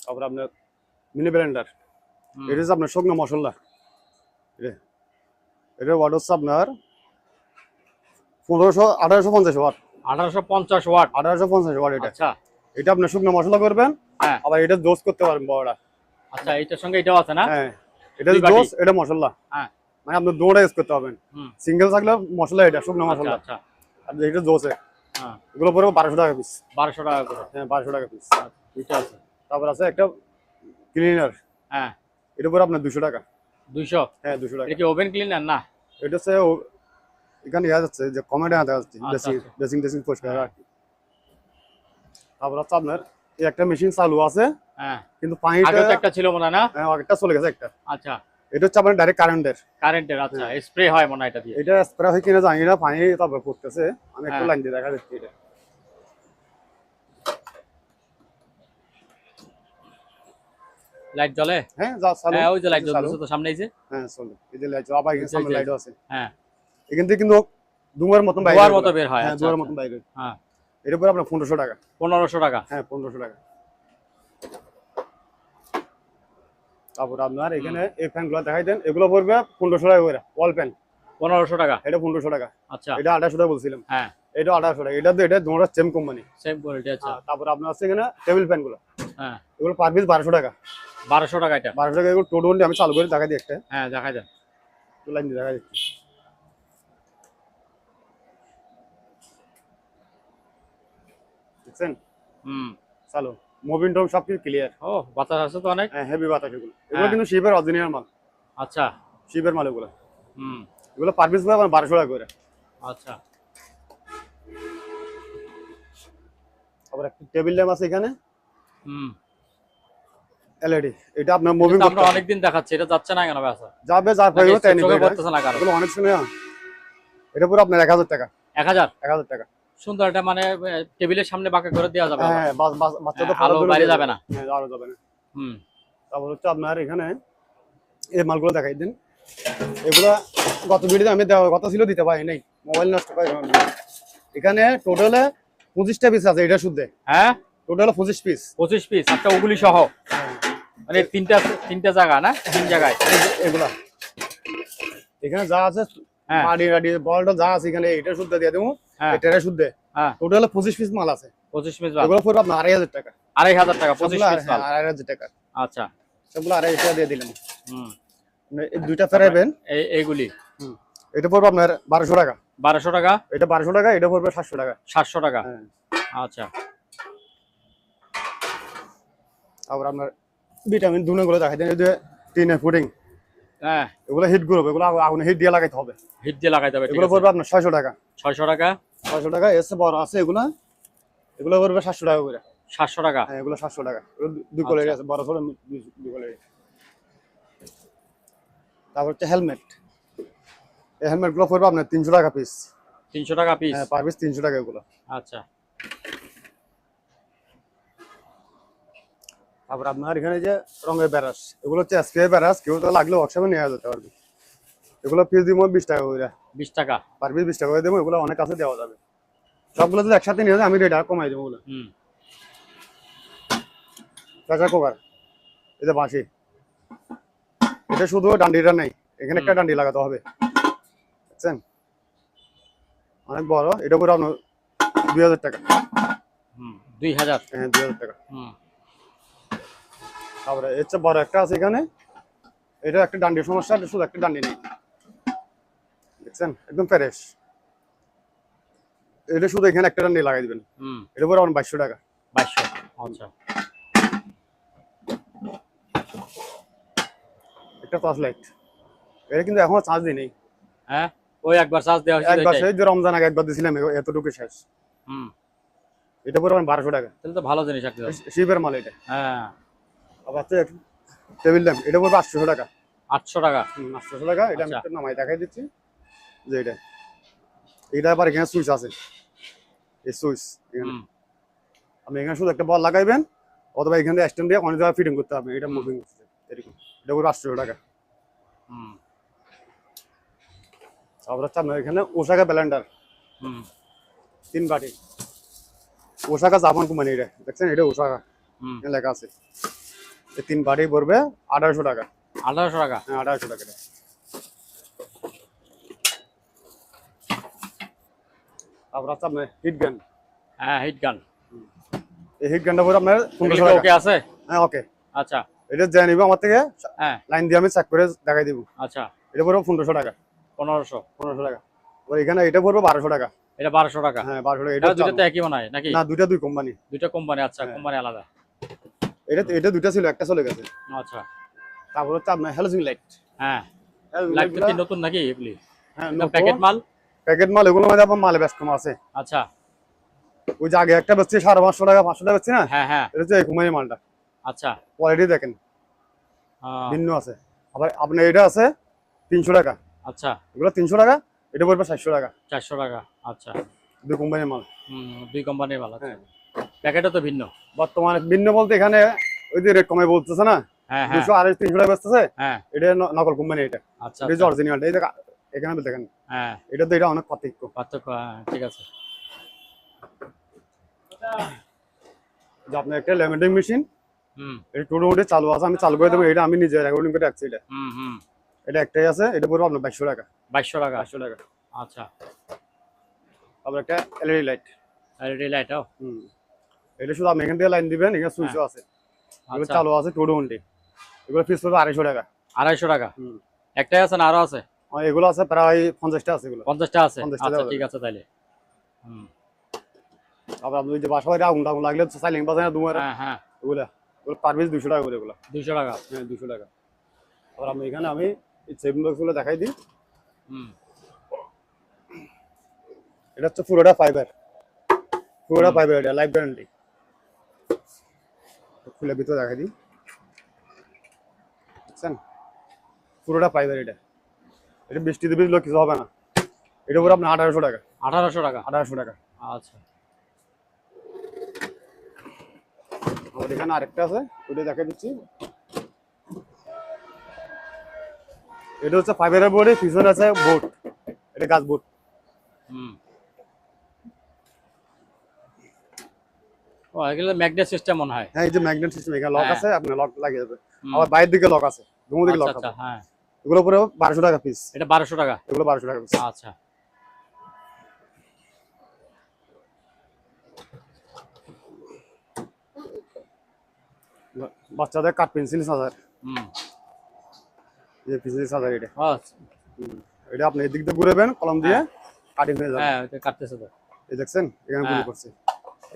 তারপর আপনার মিনি ব্লেন্ডার, এটা হচ্ছে আপনার শুকনো মশলা। এটা ওয়াট হচ্ছে আপনার 1850 ওয়াট। 1850 ওয়াট? 1850 ওয়াট এটা। আচ্ছা। এটা আপনি শুকনো মশলা করবেন, হ্যাঁ। আবার এটা দোষ করতে পারবেন বড়টা। আচ্ছা, এটার সঙ্গে এটাও আছে না? হ্যাঁ এটা দুই বাটি? দোষ, এটা মশলা। হ্যাঁ, মানে আপনি দোটা ইউজ করতে পারবেন। সিঙ্গেল থাকলে মশলা, এটা শুকনো আচ্ছা মশলা। আচ্ছা। আর এটা দোষে, হ্যাঁ, এগুলো পড়বে 1200 টাকা পিস। 1200 টাকা করে? হ্যাঁ 1200 টাকা পিস। দুইটা আছে। তারপর আছে একটা ক্লিনার, হ্যাঁ, এটা পড়বে আপনার 200 টাকা। 200? হ্যাঁ 200 টাকা। এটা কি ওভেন ক্লিনার না? এটা হচ্ছে এখানে ইয়া যাচ্ছে যে কমেডি আনতে যাচ্ছে, আচ্ছা, ড্রেসিং ড্রেসিং পরিষ্কার আর কি। তারপর হচ্ছে আপনার এই একটা মেশিন চালু আছে, হ্যাঁ, কিন্তু আগে পানিটা তো একটা ছিল মনে হয়, না? হ্যাঁ একটা চলে গেছে একটা। আচ্ছা, এটা হচ্ছে আপনার ডাইরেক্ট কারেন্টের। কারেন্টের? আচ্ছা, স্প্রে হয় মনে হয় এটা দিয়ে? এটা স্প্রে হয় কিনা জানি না, পানি তারপর পড়তেছে। আমি একটু হ্যাঁ। লাইন দিয়ে দেখা যাচ্ছে এটা। লাইট জ্বলে? হ্যাঁ যা চালু। হ্যাঁ, ওই যে লাইট এই যে চালু। জ্বলতেছে তো সামনেই যে। হ্যাঁ চলে, এই যে লাইট আবার এখানে সামনে এই যে। লাইটও আছে। হ্যাঁ, এখান থেকে কিন্তু ধোঁয়ার মতন বাইরে ধোঁয়ার মতো বের হয়? হ্যাঁ আচ্ছা, ধোঁয়ার আচ্ছা। মতন বাইরে। হ্যাঁ, এর উপরে আপনার 1500 টাকা। 1500 টাকা? হ্যাঁ 1500 টাকা। তারপর আপনার এখানে এই ফ্যান গুলো দেখাই দেন, এগুলো পড়বে 1500 টাকা করে। ওয়াল ফ্যান 1500 টাকা? এটা 1500 টাকা। আচ্ছা। এটা 1800 টাকা বলছিলাম। হ্যাঁ, এটা 1800 টাকা। এটা দুটোটা সেম কোম্পানি, সেম কোয়ালিটি। আচ্ছা। তারপর আপনার আছে এখানে টেবিল ফ্যান গুলো, হ্যাঁ, এগুলো পার পিস 1200 টাকা। 1200 টাকা এটা? 1200 টাকা। এগুলো টোটালি আমি চালু করে দেখা দিই একটা, হ্যাঁ, দেখা যায়। লাইন দিয়ে দেখা দিচ্ছি। দেখছেন হুম। চালু, মুভিং টম সবকিছু ক্লিয়ার। ও, বাতাস আছে তো অনেক। হ্যাঁ হেভি বাতাস এগুলো। এগুলো হ্যাঁ। কিন্তু শিপের অরিজিনাল মাল, আচ্ছা। শিপের মাল এগুলো। হুম। এগুলো পার পিস পড়বে 1200 টাকা করে। আচ্ছা। আবার একটা টেবিল ল্যাম্প আছে এখানে, হুম। এলইডি। এটা আপনার মুভিং এটা আমরা অনেকদিন দেখাচ্ছি, এটা যাচ্ছে না কেন বেচা? যাবে, যার নাকি প্রয়োজন তাই নিবে। চোখে পড়তেছে না কারো? এগুলো অনেক শুনে এটা পুরো আপনার 1000 টাকা। 1000? 1000 টাকা। সুন্দর। এটা মানে টেবিলের সামনে বাঁকা করে দেওয়া যাবে? হ্যাঁ বাচ্চা তো আলো বাইরে যাবে না? হ্যাঁ আলো যাবে না। হুম। তারপর হচ্ছে আপনার এখানে এই মালগুলো দেখাই দিন। এগুলা গত ভিডিওতে আমি দেওয়ার কথা ছিল, দিতে পারি নাই, মোবাইল নষ্ট পাই। এখানে টোটালে 25টা পিস আছে, এটা শুদ্ধ। হ্যাঁ, টোটাল 25 পিস। 25 পিস? আচ্ছা, ওগুলি সহ? মানে তিনটা জায়গা না? 3 জায়গায় এগুলা এখানে যা আছে, হ্যাঁ। মাটি রাডি বলটা যা আছে এখানে, এটা শুদ্ধ দিয়ে দেবো। হ্যাঁ। এটা শুদ্ধ। হ্যাঁ, টোটাল 25 পিস মাল আছে। 25 পিস? এগুলো পড়বে আপনার 2500 টাকা। 2500 টাকা 25 পিস মাল? 2500 টাকা। আচ্ছা। সবগুলো 2500 টাকা দিয়ে দিলাম। হুম। এই দুইটা ফেরাইবেন। এইগুলি এটা পড়বে আপনার 1200 টাকা। 1200 টাকা? এটা 1200 টাকা। এটা পড়বে 700 টাকা। 700 টাকা? হ্যাঁ। আচ্ছা। আবার আপনার ভিটামিন গুলো দেখাই দেন, এই যে টিনের ফুডিং। হ্যাঁ, এগুলো হিট গ্রুপ, এগুলো আগুনে হিট দিয়ে লাগাইতে হবে। হিট দিয়ে লাগাইতে হবে? এগুলো পড়বে আপনার 600 টাকা। 600 টাকা? 600 টাকা। এসে বড় আছে এগুলো, এগুলো পড়বে 700 টাকা করে। 700 টাকা। হ্যাঁ এগুলো 700 টাকা। এগুলো দুই কোয়ালিটি আচ্ছা। আছে, বড় ছোট দুই কোয়ালিটি। তারপর হচ্ছে হেলমেট। এই হেলমেট গুলো পড়বে আপনার 300 টাকা পিস। 300 টাকা পিস। হ্যাঁ পার পিস 300 টাকা এগুলো। আচ্ছা। তারপর আপনার এখানে যে রঙের ব্যারাস, এগুলো হচ্ছে এসপিআই ব্যারাস, কেউ তো লাগলে ওয়ার্কশপে নিয়ে যেতে পারবে। এগুলো পিস দিব 20 টাকা করে। 20 টাকা। পার পিস 20 টাকা করে দেবো, এগুলো অনেক কাছে দেওয়া যাবে। সবগুলো যদি একসাথে নিয়ে যায় আমি রেট আর কমাই দেবো বলে। হুম। প্রেসার কুকার, এই যে বাঁশি, এটা শুধু ডান্ডিটা নেই, এখানে একটা ডান্ডি লাগাতে হবে, বুঝছেন? অনেক বড়, এটা করে আপনার 2000 টাকা। হুম, 2000। হ্যাঁ 2000 টাকা। হুম। তারপরে এর চেয়ে বড় একটা আছে এখানে, এটা একটা ডান্ডির সমস্যা, এটা শুধু একটা ডান্ডি নেই, দেখছেন একদম ফ্রেশ। এটা শুধু এখানে একটা ডান্ডি লাগাই দিবেন, হুম। এটা পরে আপনার 2200 টাকা। 2200। আচ্ছা। একটা টর্চ লাইট, এটা কিন্তু এখনো চার্জ দিই নেই। হ্যাঁ, ওই একবার চার্জ দেওয়া হয়েছিল একবার এটাই। সেই যে রমজান আগে একবার দিছিলাম, এতটুকু শেষ। হুম। এটা পরে আপনার 1200 টাকা। তাহলে তো ভালো জিনিস একটা। শিপের মাল এটা। হ্যাঁ। আবার হচ্ছে টেবিল ল্যাম্প, এটা পড়বে 800 টাকা। 800 টাকা। 800 টাকা। এটা আমি আচ্ছা। একটা নামাই দেখাই দিচ্ছি যে এটা আবার এখানে সুইচ আছে, এই সুইচ এখানে হুম। আপনি এখানে শুধু একটা বল লাগাইবেন, অথবা এখানে স্ট্যান্ড দিয়ে অনেক জায়গায় ফিটিং করতে হবে, এটা মুভিং হচ্ছে এরকম। এটা পড়বে 800 টাকা। হুম। তারপর হচ্ছে আপনার এখানে ওসাকা ব্লেন্ডার, হুম। 3 বাটি, ওসাকা জাপান কোম্পানি, এটা দেখছেন, এটা ওসাকা হুম। এখানে লেখা আছে। এই 3 বাটি পড়বে 1800 টাকা। 1800 টাকা। হ্যাঁ 1800 টাকা এটা। তারপর হচ্ছে আপনার হিট গান, হ্যাঁ, হিট গান। এই হিট গানটা পড়বে আপনার 1500 ওকে টাকা। আছে। হ্যাঁ ওকে। আচ্ছা। এটা যে নিবে আমার থেকে হ্যাঁ। লাইন দিয়ে আমি চেক করে দেখাই দিব। আচ্ছা। এটা পড়বে 1500 টাকা। 1500। 1500 টাকা। আর এখানে এটা পড়বে 1200 টাকা। এটা 1200 টাকা। হ্যাঁ 1200 টাকা। এটা এটা দুটো তো একই মনে হয় নাকি? না, দুই কোম্পানি। দুটো কোম্পানি। আচ্ছা, হ্যাঁ। কোম্পানি আলাদা। এটা দুইটা ছিল, একটা চলে গেছে। আচ্ছা। তারপর হচ্ছে আপনার হ্যালোজিন লাইট। হ্যাঁ, লাইট তো কি নতুন নাকি এগুলি? হ্যাঁ এটা প্যাকেট মাল। প্যাকেট মাল, এগুলো মধ্যে আপনার মালে ব্যস্ত আছে। আচ্ছা। ওই যে আগে একটা বেচছি 550 টাকা, 500 টাকা বেচছি না, হ্যাঁ হ্যাঁ। এটা হচ্ছে এই কোম্পানি মালটা। আচ্ছা। কোয়ালিটি দেখেন আহ, ভিন্ন আছে। আবার আপনার এটা আছে 300 টাকা, আচ্ছা। এগুলো 300 টাকা, এটা পড়বে 400 টাকা। 400 টাকা। আচ্ছা। দুই কোম্পানির মাল। হুম, দুই কোম্পানির মাল। আচ্ছা। হ্যাঁ প্যাকেটও তো ভিন্ন। বর্তমানে ভিন্ন বলতে এখানে ওই যে রেট কমে বলতেছে না, হ্যাঁ হ্যাঁ 200 250 300 টাকা বেচতেছে, হ্যাঁ। এটা নকল কোম্পানি। এটা আচ্ছা এটা আচ্ছা। অরিজিনালটা, এই যে এখানে দেখেন, হ্যাঁ, এটা তো এটা অনেক পার্থক্য। পার্থক্য। হ্যাঁ, ঠিক আছে। যে আপনার একটা ল্যামিনেটিং মেশিন, হুম এটা টোটো মোটে চালু আছে, আমি চালু করে দেবো, এটা আমি নিজে রেকর্ডিং করে রাখছি। এটা হুম হুম। এটা একটাই আছে, এটা পড়বে আপনার 2200 টাকা। 2200 টাকা। 2200 টাকা। আচ্ছা। তারপর একটা এলইডি লাইট, এলইডি লাইটও। এটা শুধু আপনি এখান থেকে লাইন দিবেন, এখানে সুইচও আছে, এগুলো আচ্ছা। চালু আছে টোটো মোটে। এগুলো পিস পড়বে 250 টাকা। 250 টাকা। হুম। একটাই আছে না আরো আছে? আর এগুলো আছে প্রায় 50টা আছে এগুলো। 50টা আছে। 50টা আচ্ছা, দেওয়া ঠিক যাবে। আছে তাইলে। হুম। তারপর আপনি ওই যে বাসা বাড়ি আগুন টাগুন লাগলে সাইলিং বাজায় না দুমারে, হ্যাঁ হ্যাঁ। ওগুলো পার পিস 200 টাকা করে এগুলো। 200 টাকা। হ্যাঁ 200 টাকা। আবার আমি এখানে আমি এই সেভিং বক্সগুলো দেখাই দিই। হুম। এটা হচ্ছে পুরোটা ফাইবার, পুরোটা ফাইবার, এটা লাইফ গ্যারান্টি। খুলে ভিতরে দেখাই দিই, বুঝছেন, পুরোটা ফাইবার। এটা এটা বৃষ্টিতে ভিজলেও কিছু হবে না। এটা পুরো আপনার 1800 টাকা। 1800 টাকা। 1800 টাকা। আচ্ছা। আর এখানে আরেকটা আছে, ওটা দেখাই দিচ্ছি। এটা হচ্ছে ফাইবারের বোর্ডে, পিছনে আছে বোর্ড, এটা গাছ বোর্ড। হুম। ও, এগুলো ম্যাগনেট সিস্টেম মনে হয়। হ্যাঁ এই যে ম্যাগনেট সিস্টেম, এখানে লক হ্যাঁ। আছে, আপনার লক লাগিয়ে যাবে। হুম। আবার বাইরের দিকে লক আছে, দুমো দিকে লক আচ্ছা আচ্ছা। আছে। হ্যাঁ, এগুলো পুরো 1200 টাকা পিস। এটা 1200 টাকা। এগুলো 1200 টাকা পিস। আচ্ছা। বাচ্চাদের কাঠ পেন্সিল চার্জার, হুম। এই পেন্সিল চার্জার এটা। আচ্ছা। এটা আপনি এদিক দিয়ে ঘুরাবেন কলম দিয়ে, কাটিং হয়ে যাবে। হ্যাঁ, এটা কাটতেছে তো। এই দেখছেন এখানে গুলি হ্যাঁ। করছে।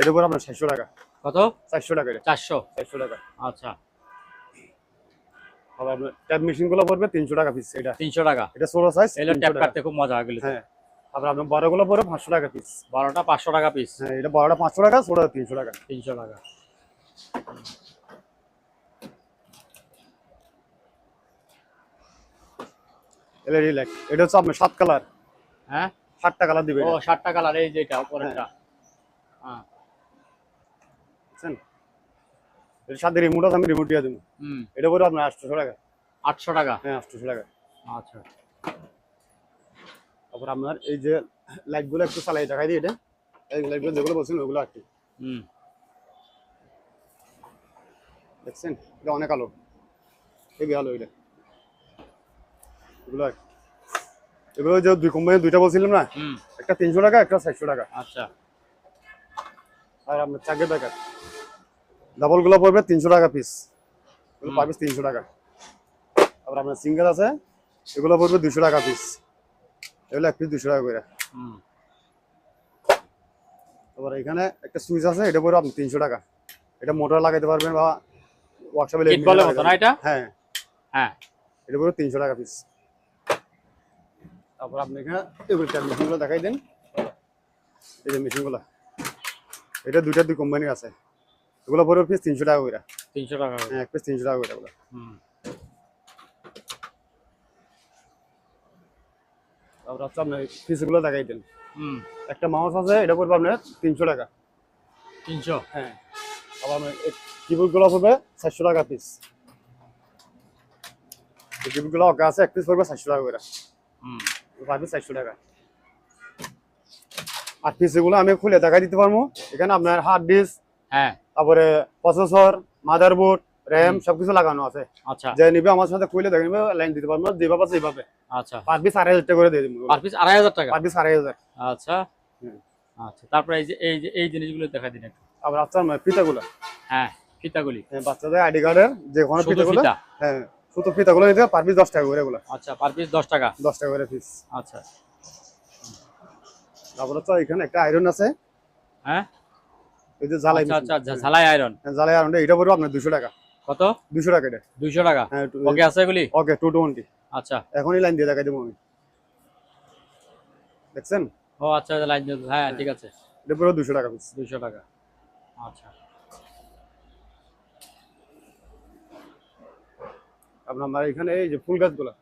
এটা পুরো আপনার 600 টাকা। কত? 400 টাকা এটা। 400। 400 টাকা। আচ্ছা। আবার আপনার ট্যাপ মেশিন গুলো পড়বে 300 টাকা পিস। এটা 300 টাকা। এটা ছোট সাইজ, এগুলো 300 ট্যাপ টাকা। কাটতে খুব মজা এগুলো। হ্যাঁ তারপর আপনার বড়গুলো পড়বে 500 টাকা পিস। 12টা 500 টাকা পিস। হ্যাঁ, এটা বড়টা 500 টাকা, ছোটটা 300 টাকা। 300 টাকা। এলইডি লাইট, এটা হচ্ছে আপনার 7 কালার। হ্যাঁ, 7টা কালার দিবে ও এটা। 7টা কালার, এই যেটা উপরেরটা। হ্যাঁ, বুঝছেন? এর সাথে রিমোট আছে, আমি রিমোট দিয়ে দেবো। এটা পড়বে আপনার 800 টাকা। 800 টাকা। হ্যাঁ, 800 টাকা। আচ্ছা। তারপর আপনার এই যে লাইটগুলো একটু চালাই দেখাই দিই, এটা এই লাইটগুলো যেগুলো বলছেন ওগুলো আর কি। দেখছেন, এটা অনেক আলো, হেভি আলো এটা। এগুলো এগুলো যে দুই কোম্পানি, দুইটা বলছিলাম না, একটা 300 টাকা, একটা 400 টাকা। আচ্ছা। আর আপনার চাকের প্যাকেট ডাবল গুলো পড়বে 300 টাকা পিস, এগুলো পার পিস 300 টাকা। আবার আপনার সিঙ্গেল আছে, এগুলো পড়বে 200 টাকা পিস, এগুলো এক পিস 200 টাকা করে। তারপর এখানে একটা সুইচ আছে, এটা পড়বে আপনি 300 টাকা। এটা মোটর লাগাইতে পারবেন বা ওয়ার্কশপে কিট বলে মতো না এটা? হ্যাঁ হ্যাঁ, এটা পড়বে 300 টাকা পিস। তারপর আপনি এখানে এগুলো মেশিনগুলো দেখাই দেন, এই যে মেশিনগুলো, এটা দুইটা দুই কোম্পানি আছে, এগুলো পড়বে পিস 300 টাকা করে। 300 টাকা। হ্যাঁ, এক পিস 300 টাকা করে এগুলো। তারপর হচ্ছে আপনার পিসগুলো দেখাই দেন। একটা মাউস আছে, এটা পড়বে আপনার 300 টাকা। 300? হ্যাঁ। আবার আপনার কিবোর্ডগুলো পড়বে 400 টাকা পিস। কিবোর্ডগুলো অকা আছে, এক পিস পড়বে 400 টাকা করে। পার পিস 400 টাকা। আর পিসগুলো আমি খুলে দেখাই দিতে পারবো। এখানে আপনার হার্ড ডিস্ক, হ্যাঁ, তারপরে প্রসেসর, মাদারবোর্ড, র্যাম সবকিছু লাগানো আছে। আচ্ছা। যে নিবে আমার সাথে খুলে দেখে নিবে, লাইন দিতে পারবো, যেভাবে আছে এইভাবে। আচ্ছা, পার পিস 2500 টাকা করে দিয়ে দিব। পার পিস 2500 টাকা? Per piece 2500। আচ্ছা। আচ্ছা, তারপরে এই জিনিসগুলো দেখাই দিন একটু। আবার আপনার ফিতাগুলো, হ্যাঁ, ফিতাগুলি। হ্যাঁ, বাচ্চাদের আইডি কার্ডের যে কোনো শুধু ফিতাগুলো, ফিতা? হ্যাঁ, শুধু ফিতাগুলো নিতে পার পিস 10 টাকা করে এগুলো। আচ্ছা, পার পিস 10 টাকা? 10 টাকা করে পিস। আচ্ছা। তারপর হচ্ছে এখানে একটা আয়রন আছে, হ্যাঁ, এই যে ঝালাই আচ্ছা মেশিন। আচ্ছা, ঝালাই আয়রন। হ্যাঁ, ঝালাই আয়রনটা এটা পড়বে আপনার 200 টাকা। কত? 200 টাকা এটা। 200 টাকা? হ্যাঁ, ওকে আছে এগুলি? ওকে, 220। আচ্ছা। এখনই লাইন দিয়ে দেখাই দেবো আমি। দেখছেন? ও আচ্ছা, লাইন, হ্যাঁ ঠিক আছে। এটা পড়বে 200 টাকা পিস। 200 টাকা। আচ্ছা। আপনার এখানে এই যে ফুল গাছগুলো,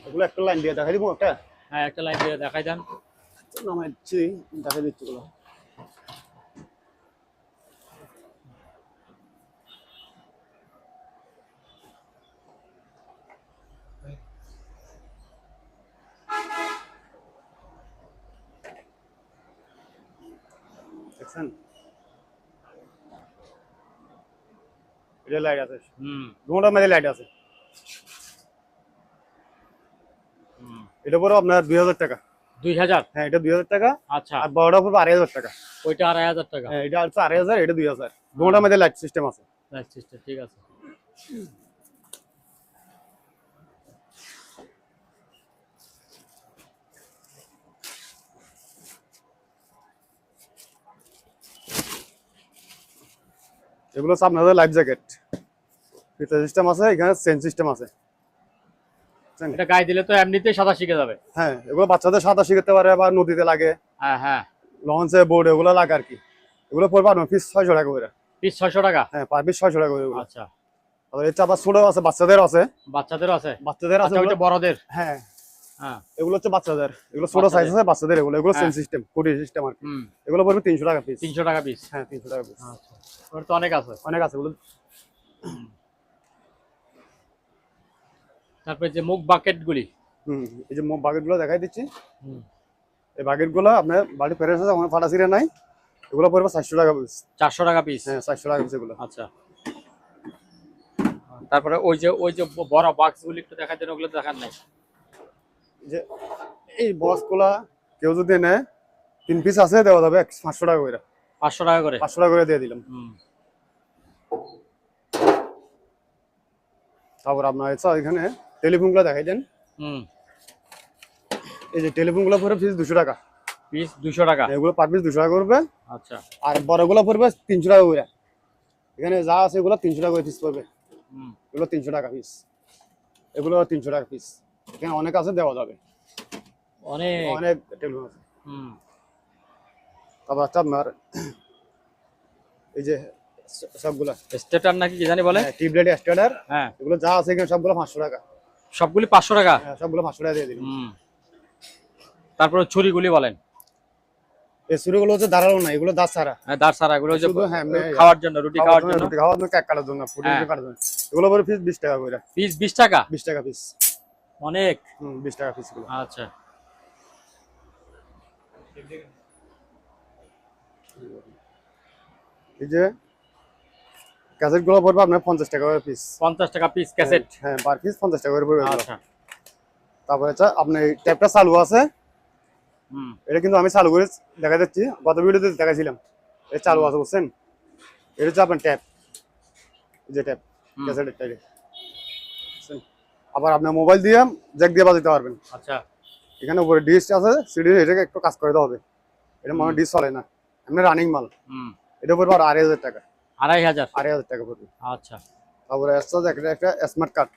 এগুলো একটা লাইন দিয়ে দেখাই দিব একটা। হ্যাঁ, একটা লাইন দিয়ে দেখাই দেন। নামাচ্ছি, দেখাই দিচ্ছি গুলো। দেখছেন? এটা লাইট আছে, দুটোর মধ্যে লাইট আছে। এটা পড়বে আপনার 2000 টাকা। 2000? হ্যাঁ, এটা 2000 টাকা। আচ্ছা। আর বড়টা পড়বে 2500 টাকা। ওইটা 2500 টাকা? হ্যাঁ, এটা হচ্ছে 2500, এটা 2000। দুটোর মধ্যে লাইট সিস্টেম আছে। লাইট সিস্টেম, ঠিক আছে। এগুলো হচ্ছে আপনাদের লাইফ জ্যাকেট, ফিতা সিস্টেম আছে, এখানে চেন সিস্টেম আছে। এটা গায়ে দিলে তো এমনিতেই সাঁতার শিখে যাবে? হ্যাঁ, এগুলো বাচ্চাদের সাঁতার শিখতে পারে, আবার নদীতে লাগে, হ্যাঁ হ্যাঁ, লঞ্চে, বোর্ড, এগুলো লাগে আর কি। এগুলো পড়বে আপনার পিস 600 টাকা করে। পিস 600 টাকা? হ্যাঁ, পার পিস 600 টাকা করে এগুলো। আচ্ছা। তারপর এর আবার ছোট আছে, বাচ্চাদের আছে। বাচ্চাদেরও আছে? বাচ্চাদের আছে, আচ্ছা, ওইটা বড়দের? হ্যাঁ হ্যাঁ, এগুলো হচ্ছে বাচ্চাদের, এগুলো ছোট সাইজ আছে বাচ্চাদের, এগুলো এগুলো চেন সিস্টেম, কোটি সিস্টেম আর কি। এগুলো পড়বে 300 টাকা পিস। 300 টাকা পিস? হ্যাঁ, 300 টাকা পিস। আচ্ছা, ওর তো অনেক আছে। অনেক আছে এগুলো। তারপরে যে মুখ বাকেটগুলি, এই যে বাকেট গুলো দেখাই দিচ্ছি। এই বাকেট গুলো আপনার বাড়ি ফেরেস আছে, আমার ফাটা ছিঁড়ে নাই। এগুলো পড়বে 400 টাকা পিস। 400 টাকা পিস? হ্যাঁ, 400 টাকা পিস এগুলো। আচ্ছা। তারপরে ওই যে বড় বাক্সগুলি একটু দেখাই দেন, ওগুলো দেখান নাই। যে এই বক্স গুলা কেউ যদি নেয়, 3 পিস আছে, দেওয়া যাবে 500 টাকা করে। 500 টাকা করে? 500 টাকা করে দিয়ে দিলাম। তারপর আপনার এখানে টেলিফোন গুলো দেখাই দেন। এই যে টেলিফোন গুলো পড়বে পিস 200 টাকা। পিস 200 টাকা? এগুলো পার পিস 200 টাকা করবে। আচ্ছা। আর বড়গুলো পড়বে 300 টাকা করে। এখানে যা আছে এগুলো 300 টাকা করে পিস পড়বে। এগুলো 300 টাকা পিস, এগুলো 300 টাকা পিস। এখানে অনেক আছে, দেওয়া যাবে। অনেক। অনেক টেবিল আছে। হুম। তারপর হচ্ছে আপনার এই যে সবগুলা স্টেটার নাকি কি জানি বলে? টিউবলাইট স্টার্টার, হ্যাঁ, এগুলো যা আছে এখানে সবগুলো 500 টাকা। সবগুলি 500 টাকা। হ্যাঁ, সবগুলো 500 টাকা দিয়ে দিলাম। হুম। তারপরে ছুরিগুলি বলেন। এই ছুরিগুলো হচ্ছে ধারালো না, এগুলো দাঁত ছাড়া। হ্যাঁ, দাঁড় সারা এগুলো হচ্ছে শুধু হ্যাঁ খাওয়ার জন্য, রুটি খাওয়ার জন্য। রুটি খাওয়ার জন্য, কেক কাটার জন্য, পুডিং হ্যাঁ। কাটার জন্য। এগুলো পরে পিস 20 টাকা করে। পিস 20 টাকা? 20 টাকা পিস। অনেক। 20 টাকা পিস গুলো। আচ্ছা। এই যে ক্যাসেট গুলো পড়বে আপনার 50 টাকা করে পিস। 50 টাকা পিস ক্যাসেট? হ্যাঁ, পার পিস 50 টাকা করে পড়বে এগুলো। আচ্ছা। তারপরে হচ্ছে আপনি এই ট্যাপটা চালু আছে, হুম। এটা কিন্তু আমি চালু করে দেখা যাচ্ছি, গত ভিডিওতে দেখাইছিলাম। এটা চালু আছে বুঝছেন, এটা হচ্ছে আপনার ট্যাপ, যে ট্যাপ ক্যাসেটের টাইপে। আবার আপনার মোবাইল দিয়ে জ্যাক দিয়ে বাজাতে পারবেন। আচ্ছা। এখানে উপরে ডিশ আছে, সিডি, এটাকে একটু কাজ করে দেওয়া হবে। এটা মনে ডিশ চলে না, এমনি রানিং মাল। হুম। এটা পড়বে আর 2500 টাকা। 2500? 2500 টাকা পড়বে। আচ্ছা। তারপরে আসছে একটা smart card.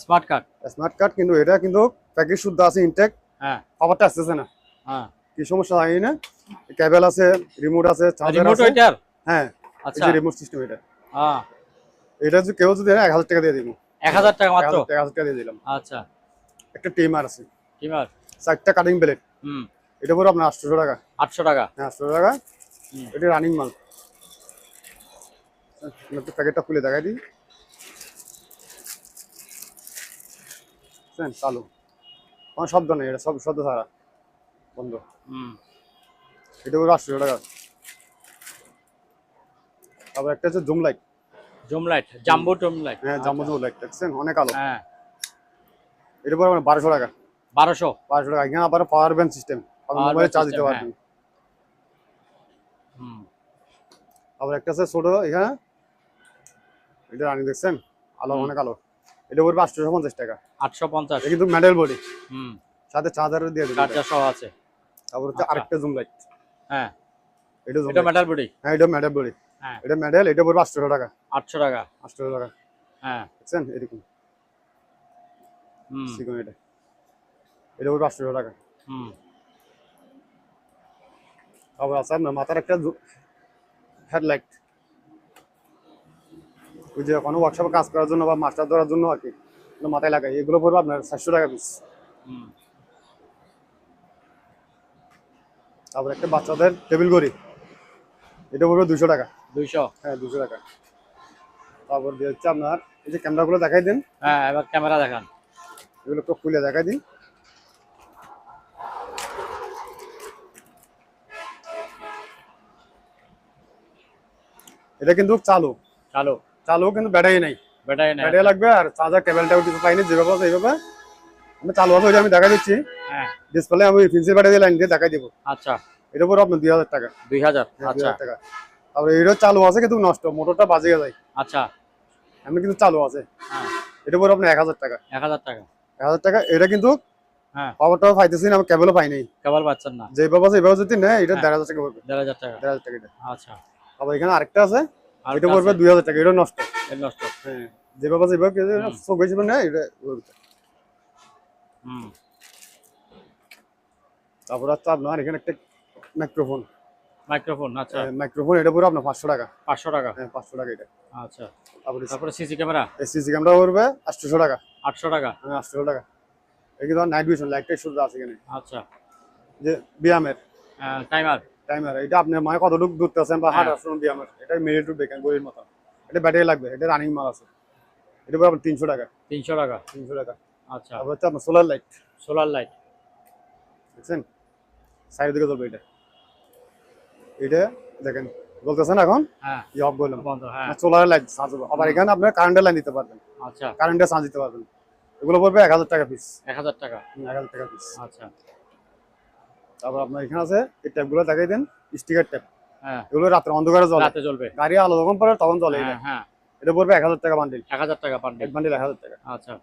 Smart card? Smart card কিন্তু এটা কিন্তু প্যাকেজ শুদ্ধ আছে, ইনটেক। হ্যাঁ। পাওয়ারটা আসতেছে না, হ্যাঁ। কি সমস্যা হয় না, কেবল আছে, রিমোট আছে, চার্জার রিমোট আছে। ওইটার? হ্যাঁ, এই আচ্ছা। যে রিমোট সিস্টেম এটা। হ্যাঁ। এটা যদি কেউ যদি 1000 টাকা দিয়ে দিব। 1000 টাকা মাত্র? 1000 টাকা দিয়ে দিলাম। আচ্ছা। একটা টিমার আছে, কিমার? 4টা কাটিং ব্লেড। হুম। এটা পড়বে আপনার 800 টাকা। 800 টাকা? হ্যাঁ, 800 টাকা। হুম। এটা রানিং মাল। একটু প্যাকেটটা খুলে দেখাই দিই। চালু, কোনো শব্দ নেই, এটা সব শব্দ ছাড়া, বন্ধ। হুম। এটা পড়বে 800 টাকা। তারপর একটা হচ্ছে zoom light. Zoom light, jumbo zoom light? হ্যাঁ, জাম্বো জুম লাইট, দেখছেন অনেক আলো। হ্যাঁ। এটা পড়বে 1200 টাকা। 1200? 1200 টাকা। এখানে আবার পাওয়ার ব্যাংক সিস্টেম, আপনি Power মোবাইলে bank চার্জ system, দিতে পারবেন। হুম। আবার একটা আছে ছোট, এখানে এটা রানিং, দেখছেন আলো, হুম। অনেক আলো। এটা পড়বে 850 টাকা। 850? এটা কিন্তু মেটাল বডি, হুম। সাথে চার্জারও দিয়ে দেবে। চার্জার সহ আছে? তারপর হচ্ছে আচ্ছা। আরেকটা জুম লাইট। হ্যাঁ। এটা জুম এটা লাইট। Metal body? হ্যাঁ, এটা মেটাল বডি। হ্যাঁ। এটা মেটাল, এটা পড়বে 800 টাকা। 800 টাকা? 800 টাকা। হ্যাঁ। দেখছেন এরকম হুম। সিকন, এটা পড়বে 800 টাকা। হুম। আবার আছে আপনার মাথার একটা হেডলাইট, ওই যে কোনো ওয়ার্কশপে কাজ করার জন্য বা মাস্টার ধরার জন্য আর কি, এগুলো মাথায় লাগাই। এগুলো পড়বে আপনার 400 টাকা পিস। হুম। তারপর একটা বাচ্চাদের টেবিল ঘড়ি, এটা পড়বে 200 টাকা। 200? হ্যাঁ, 200 টাকা। তারপর দিয়ে হচ্ছে আপনার এই যে ক্যামেরাগুলো দেখাই দিন, হ্যাঁ, এবার ক্যামেরা দেখান। এগুলো একটু খুলে দেখাই দিন। এটা কিন্তু চালু, চালু? চালু কিন্তু ব্যাটারি নাই, ব্যাটারি নাই? ব্যাটারি লাগবে। আর চার্জার কেবলটাও কিছু পাইনি, যেভাবে আছে এইভাবে আমি চালু আছে, ওইটা আমি দেখাই দিচ্ছি। হ্যাঁ। ডিসপ্লে আমি ফিন্সি ব্যাটারি লাইন দিয়ে দেখাই দিব। আচ্ছা। এটা পরে আপনার 2000 টাকা। 2000? হ্যাঁ, আচ্ছা। 2000 টাকা। তারপরে এটা চালু আছে কিন্তু নষ্ট, মোটরটা বাজে যায়, আচ্ছা। এমনি কিন্তু চালু আছে। হ্যাঁ। এটা পরে আপনার 1000 টাকা। 1000 টাকা? 1000 টাকা। এটা কিন্তু হ্যাঁ। পাওয়ারটাও পাইতেছি না, আমি কেবলও পাই নাই। কেবল পাচ্ছেন না? যেভাবে আছে এইভাবে যদি নেয়, এটা হ্যাঁ। 1500 টাকা পড়বে। 1500 টাকা? 1500 টাকা এটা। আচ্ছা। আবার এখানে আরেকটা আছে, আর এটা পড়বে 2000 টাকা। এটা নষ্ট। এর নষ্ট? হ্যাঁ, যেভাবে আছে এইভাবে চোখ বেশি নেয় এটা। হুম। তারপর হচ্ছে আপনার এখানে একটা মাইক্রোফোন। মাইক্রোফোন? আচ্ছা। মাইক্রোফোন, এটা পড়বে আপনার 500 টাকা। 500 টাকা? হ্যাঁ, 500 টাকা এটা। আচ্ছা। তারপরে তারপরে সিসি ক্যামেরা? সিসি ক্যামেরা পড়বে 800 টাকা। 800 টাকা? হ্যাঁ, 800 টাকা। এই কিন্তু নাইট ভিশন লাইটটা শুধু আছে এখানে। আচ্ছা। যে ব্যায়ামের টাইমার? টাইমার, এটা আপনি মানে কতটুকু দূরতে আছেন বা হাঁটার সময় ব্যায়ামের, এটা মিনিট টু দেখেন গড়ির মতো। এটা ব্যাটারি লাগবে, এটা রানিং মাল আছে। এটা পড়বে আপনার 300 টাকা। 300 টাকা? 300 টাকা। আচ্ছা। তারপর হচ্ছে আপনার সোলার লাইট, সোলার লাইট? দেখছেন সাইড দিকে জ্বলবে এটা। এটা দেখেন বলতেছেন এখন হ্যাঁ। অফ করলাম, বন্ধ? হ্যাঁ। সোলার লাইট চার্জ হবে। আবার এখানে আপনার কারেন্টের লাইন দিতে পারবেন, আচ্ছা। কারেন্টে চার্জ দিতে পারবেন। এগুলো পড়বে 1000 টাকা পিস। 1000 টাকা? 1000 টাকা পিস। আচ্ছা। তারপর আপনার এখানে আছে এই ট্যাপগুলো দেখাই দেন, স্টিকার ট্যাপ। হ্যাঁ। এগুলো রাত্রে অন্ধকারে জ্বলে, রাতে জ্বলবে? গাড়ি আলো যখন পড়ে তখন জ্বলে। হ্যাঁ। হ্যাঁ। এটা পড়বে 1000 টাকা বান্ডিল। 1000 টাকা পার ডে? এক বান্ডিল 1000 টাকা। আচ্ছা।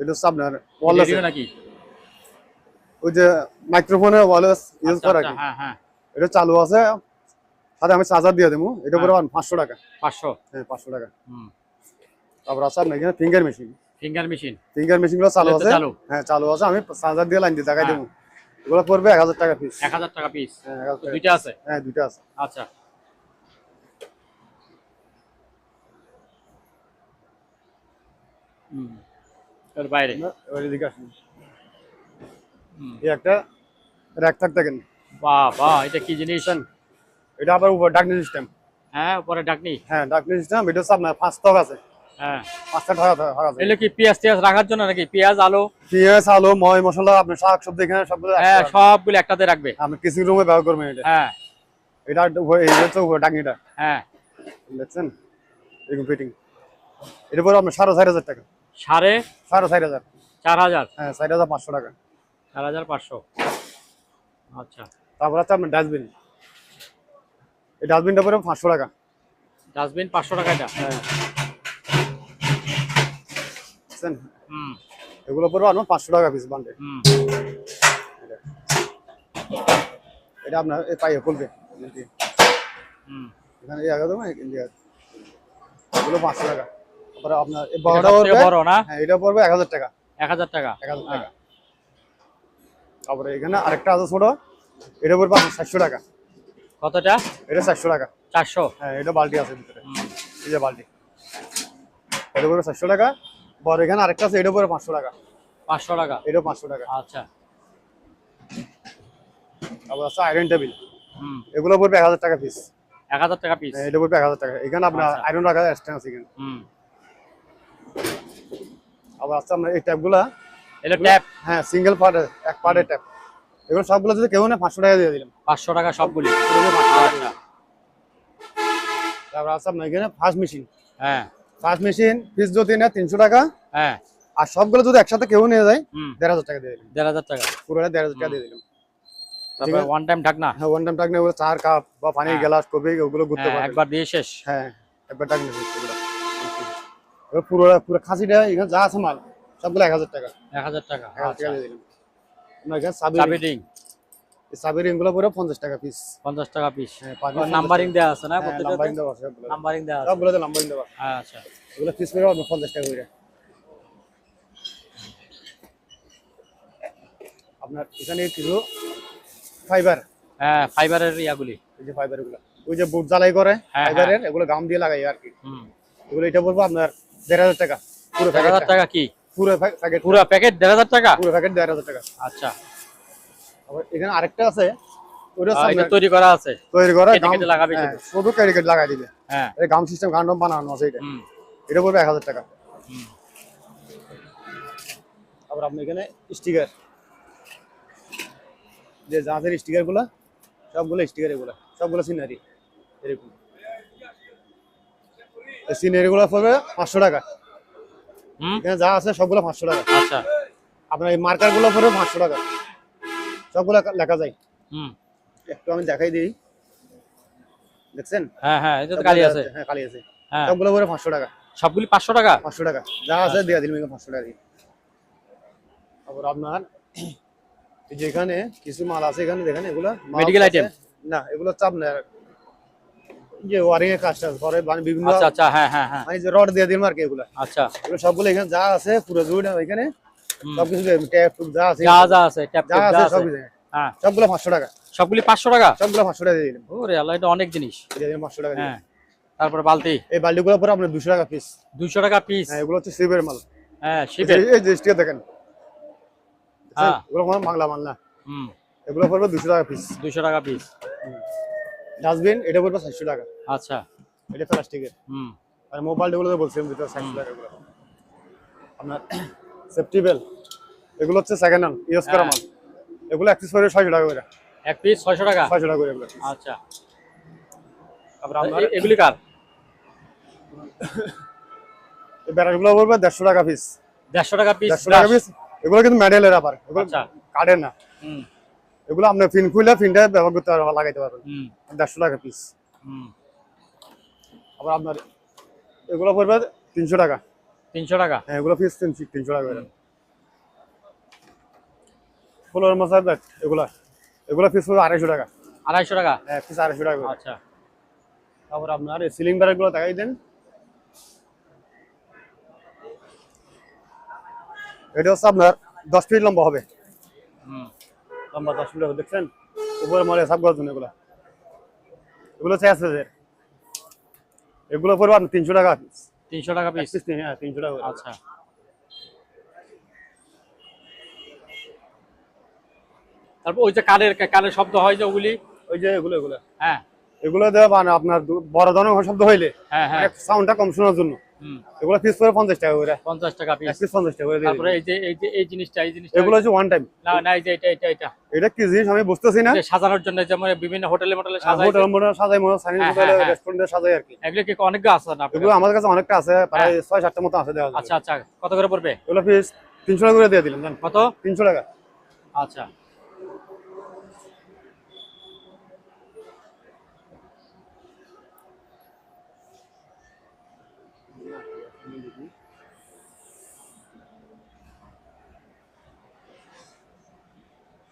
এটা হচ্ছে আপনার ওয়্যারলেস, রেডিও নাকি? ওই যে মাইক্রোফোনে ওয়্যারলেস ইউজ আচ্ছা, করা আচ্ছা, কি, হ্যাঁ, হ্যাঁ। এটা চালু আছে, সাথে আমি চার্জার দিয়ে দেবো। এটা পড়বে 500 টাকা। 500? হ্যাঁ, 500 টাকা। হুম। তারপর আছে আপনার এখানে finger machine. Finger machine finger machine গুলো চালু এগুলো তো আছে। চালু? হ্যাঁ চালু আছে, আমি চার্জার দিয়ে লাইন দিয়ে দেখাই হ্যাঁ। দেবো। এগুলো পড়বে 1000 টাকা পিস। 1000 টাকা পিস। হ্যাঁ 1000 টাকা। দুইটা আছে? হ্যাঁ দুইটা আছে। আচ্ছা। হুম। এর বাইরে। এবার এদিকে আসুন। হুম। এই একটা র‍্যাক থাক দেখেন। বাহ বাহ, এটা কি জিনিস? বুঝছেন? এটা আবার উপর ডাকনি সিস্টেম। হ্যাঁ, উপরে ডাকনি। হ্যাঁ ডাকনি সিস্টেম। এটা হচ্ছে আপনার 5 তক আছে। হ্যাঁ। 5টা টাকা আছে। এগুলো কি পেঁয়াজ টিয়াজ রাখার জন্য নাকি? পেঁয়াজ, আলু? পেঁয়াজ, আলু, ময় মশলা, আপনার শাক সবজি এখানে সবগুলো হ্যাঁ, রাখতে পারবেন। সবগুলো একটাতে রাখবে। আপনি কিছু রুমে ব্যবহার করবেন এটা। হ্যাঁ। এটা এই হচ্ছে উপর ডাকনিটা। হ্যাঁ। দেখছেন? এরকম ফিটিং। এটা পড়বে আপনার 4500 টাকা। 4500? 4500। হ্যাঁ 4500 টাকা। 4500। আচ্ছা। তারপর আছে আপনার ডাস্টবিন। এই ডাস্টবিনটা পড়বে 500 টাকা। ডাস্টবিন 500 টাকা এটা? হ্যাঁ। বুঝছেন? হুম। এগুলো পড়বে আপনার 500 টাকা পিস বান্ডেল। হুম। এটা আপনার এই পাইয়ে খুলবে। হুম। এখানে এই আগে দেবো ইন্ডিয়া। এগুলো 500 টাকা। তারপরে আপনার এই এটা বড়টা সবথেকে পড়বে, বড় না? হ্যাঁ এটা পড়বে 1000 টাকা। 1000 টাকা? 1000 হ্যাঁ। টাকা। তারপরে এখানে আরেকটা আছে ছোট, এটা পড়বে আপনার 700 টাকা। কতটা? এটা 700 টাকা। 400? হ্যাঁ এটা বালতি আছে ভিতরে। হুম। এই যে বালতি। এটা পড়বে 700 টাকা। বড় এখানে আরেকটা আছে, এটা পড়বে 500 টাকা। 500 টাকা? এটা 500 টাকা। আচ্ছা। তারপর আছে আয়রন টেবিল। হুম। এগুলো পড়বে 1000 টাকা পিস। 1000 টাকা পিস? এটা পড়বে 1000 টাকা। এখানে আপনার আচ্ছা। আয়রন রাখা এক্সট্রা আছে এখানে। হুম। আবার আছে আপনার এই ট্যাপগুলা। এটা ট্যাপ? হ্যাঁ সিঙ্গেল পার্ট, এক পার্টের ট্যাপ। এগুলো সবগুলো যদি কেউ নেয় 500 টাকা দিয়ে দিলাম। 500 টাকা সবগুলি? এগুলো 500 টাকা। আচ্ছা। তারপর আছে আপনার এখানে ফাস্ট মেশিন। হ্যাঁ। ফাস্ট মেশিন পিস যদি নেয় 300 টাকা। হ্যাঁ। আর সবগুলো যদি একসাথে কেউ নিয়ে যায় হুম। 1500 টাকা দিয়ে দিলাম। 1500 টাকা? পুরোটা 1500 টাকা দিয়ে দিলাম। তারপর ওয়ান টাইম ঢাকনা? হ্যাঁ ওয়ান টাইম টাকনে ওগুলো চার কাপ বা পানির হ্যাঁ। গ্লাস কপি ওগুলো ঘুরতে হ্যাঁ, পারবে। একবার দিয়ে শেষ? হ্যাঁ একবার টাকনে ওগুলো। এবার পুরো খাসিটা এখানে যা আছে মাল সবগুলো 1000 টাকা। 1000 টাকা? 1000 আচ্ছা। টাকা দিয়ে দিলাম। আপনার এখানে চাবি চাবি রিং? এই চাবি রিংগুলো পুরো 50 টাকা পিস। 50 টাকা পিস? হ্যাঁ নাম্বারিং দেওয়া আছে না? হ্যাঁ প্রত্যেকটাতে নাম্বারিং দেওয়া আছে সবগুলো। নাম্বারিং দেওয়া আছে? সবগুলোতে নাম্বারিং দেওয়া। আচ্ছা। এগুলো পিস করে আপনার 50 টাকা করে। আপনার এখানে কিছু ফাইবার। হ্যাঁ, ফাইবারের ইয়াগুলি? এই যে ফাইবার এগুলো ওই যে বুট জ্বালাই করে হ্যাঁ, ফাইবারের, এগুলো গাম দিয়ে লাগাই আর কি। হুম। এগুলো এটা বলবো আপনার 1500 টাকা পুরো 1000 প্যাকেট। টাকা কি? পুরো প্যাকেট। পুরো প্যাকেট 1500 টাকা? পুরো প্যাকেট 1500 টাকা। আচ্ছা। আবার এখানে আরেকটা আছে, ওটা এটা তৈরি করা আছে? তৈরি করা কেটে কেটে লাগাবে শুধু? শুধু ক্যারিকেট লাগাই দিবে। হ্যাঁ। এই গাম সিস্টেম গান্ডম বানানো আছে এটা। হুম। এটা পড়বে 1000 টাকা। হুম। আবার আপনি এখানে স্টিকার, যে জাহাজের স্টিকার গুলা সবগুলো স্টিকার, এগুলা সবগুলো সিনারি এরকম। এই সিনারি গুলা পড়বে 500 টাকা। হুম। এখানে যা আছে সবগুলো 500 টাকা। আচ্ছা। আপনার এই মার্কার গুলো পড়বে 500 টাকা। সবগুলো লেখা যায়। হুম। একটু আমি দেখাই দিই, দেখছেন? হ্যাঁ হ্যাঁ, এটা তো কালি আছে? হ্যাঁ কালি আছে। হ্যাঁ। সবগুলো পড়বে 500 টাকা। সবগুলি 500 টাকা? 500 টাকা যা আছে দিয়ে দিলাম, 500 টাকা দিয়ে। আবার আপনার এই যে এখানে কিছু মাল আছে, এখানে দেখেন এগুলা মেডিকেল আইটেম? না এগুলো হচ্ছে আপনার যে ওয়ারিং এর কাজটা করে, মানে বিভিন্ন আচ্ছা আচ্ছা, হ্যাঁ হ্যাঁ হ্যাঁ। মানে যে রড দিয়ে দিলাম আর কি এগুলা। আচ্ছা। এগুলো সবগুলো এখানে যা আছে পুরো জুড়ে এখানে হুম। সবকিছু ট্যাপ যা আছে, যা যা আছে, ট্যাপ যা যা আছে আছে? সব হ্যাঁ। সবগুলো 500 টাকা। সবগুলি 500 টাকা? সবগুলো 500 টাকা দিয়ে দিলাম। ওরে আল্লাহ, এটা অনেক জিনিস। দিয়ে দিলাম 500 টাকা দিয়ে। হ্যাঁ। তারপর বালতি? এই বালতিগুলো পরে আপনার 200 টাকা পিস। 200 টাকা পিস? হ্যাঁ এগুলো হচ্ছে শিবের মাল। হ্যাঁ, শিপের? এই যে স্টিকার দেখেন, হ্যাঁ। এগুলো কোনো বাংলা মাল না। হুম। এগুলো পড়বে 200 টাকা পিস। 200 টাকা পিস? ডাস্টবিন এটা পড়বে 400 টাকা। আচ্ছা। এটা প্লাস্টিকের। হুম। আর মোবাইল গুলো তো বলছিলাম ভিতরে 400 টাকা এগুলো। আপনার সেফটি বেল এগুলো হচ্ছে সেকেন্ড হ্যান্ড ইউজ করা মাল। এগুলো এক পিস পড়বে 600 টাকা করে। এক পিস 600 টাকা? 600 টাকা করে এগুলো। আচ্ছা। তারপর আপনার এগুলি কার? এই ব্যারাগুলো পড়বে 150 টাকা পিস। 150 টাকা পিস? 150 টাকা পিস। এগুলো কিন্তু মেডেলের আবার, এগুলো আচ্ছা। কার্ডের না। হুম। এগুলো আপনি ফিন খুলে ফিনটা ব্যবহার করতে পারবেন, লাগাইতে পারবেন। হুম। 150 টাকা পিস। হুম। আবার আপনার এগুলো পড়বে 300 টাকা। 300 টাকা? হ্যাঁ এগুলো পিস 300 টাকা করে। ফ্লোর মশার ব্যাট এগুলো পিস পড়বে 250 টাকা। 250 টাকা? হ্যাঁ পিস 250 টাকা করে। আচ্ছা। তারপর আপনার এই সিলিং ব্যারের গুলো দেখাই দেন। এটা হচ্ছে আপনার 10 ফিট লম্বা হবে, হুম লম্বা 10 ফিট হবে, দেখছেন উপরে মরে সব করার জন্য এগুলো, এগুলো হচ্ছে এসএস, এগুলো পড়বে আপনার 300 টাকা পিস। 300 টাকা পিস। হ্যাঁ 300 টাকা করে। আচ্ছা, তারপর ওই যে কানের শব্দ হয় যে ওগুলি, ওই যে এগুলো এগুলো হ্যাঁ এগুলো দেওয়া মানে আপনার বড় ধরনের শব্দ হইলে হ্যাঁ হ্যাঁ, সাউন্ডটা কম শোনার জন্য হুম, এগুলো পিস করে 50 টাকা করে, 50 টাকা এক পিস। পিস 50 টাকা করে দিয়ে তারপরে দিবেন। এই জিনিসটা এগুলো হচ্ছে ওয়ান টাইম। না না, এই যে এটা এটা কি জিনিস আমি বুঝতেছি না, যে সাজানোর জন্য, যেমন বিভিন্ন হোটেলে মোটেলে সাজায়, হোটেল মোটেল সাজাই, মনে সাইনিজ হ্যাঁ, হোটেলে হ্যাঁ, হ্যাঁ। রেস্টুরেন্টে সাজাই আর কি। এগুলো কি অনেক আছে না আপনার এগুলো কাছে? আমাদের কাছে অনেকটা আছে, প্রায় 6-7টার মতো আছে দেওয়া যাবে। আচ্ছা আচ্ছা, কত করে পড়বে? এগুলো পিস 300 টাকা করে দিয়ে দিলাম, জান কত? 300 টাকা। আচ্ছা,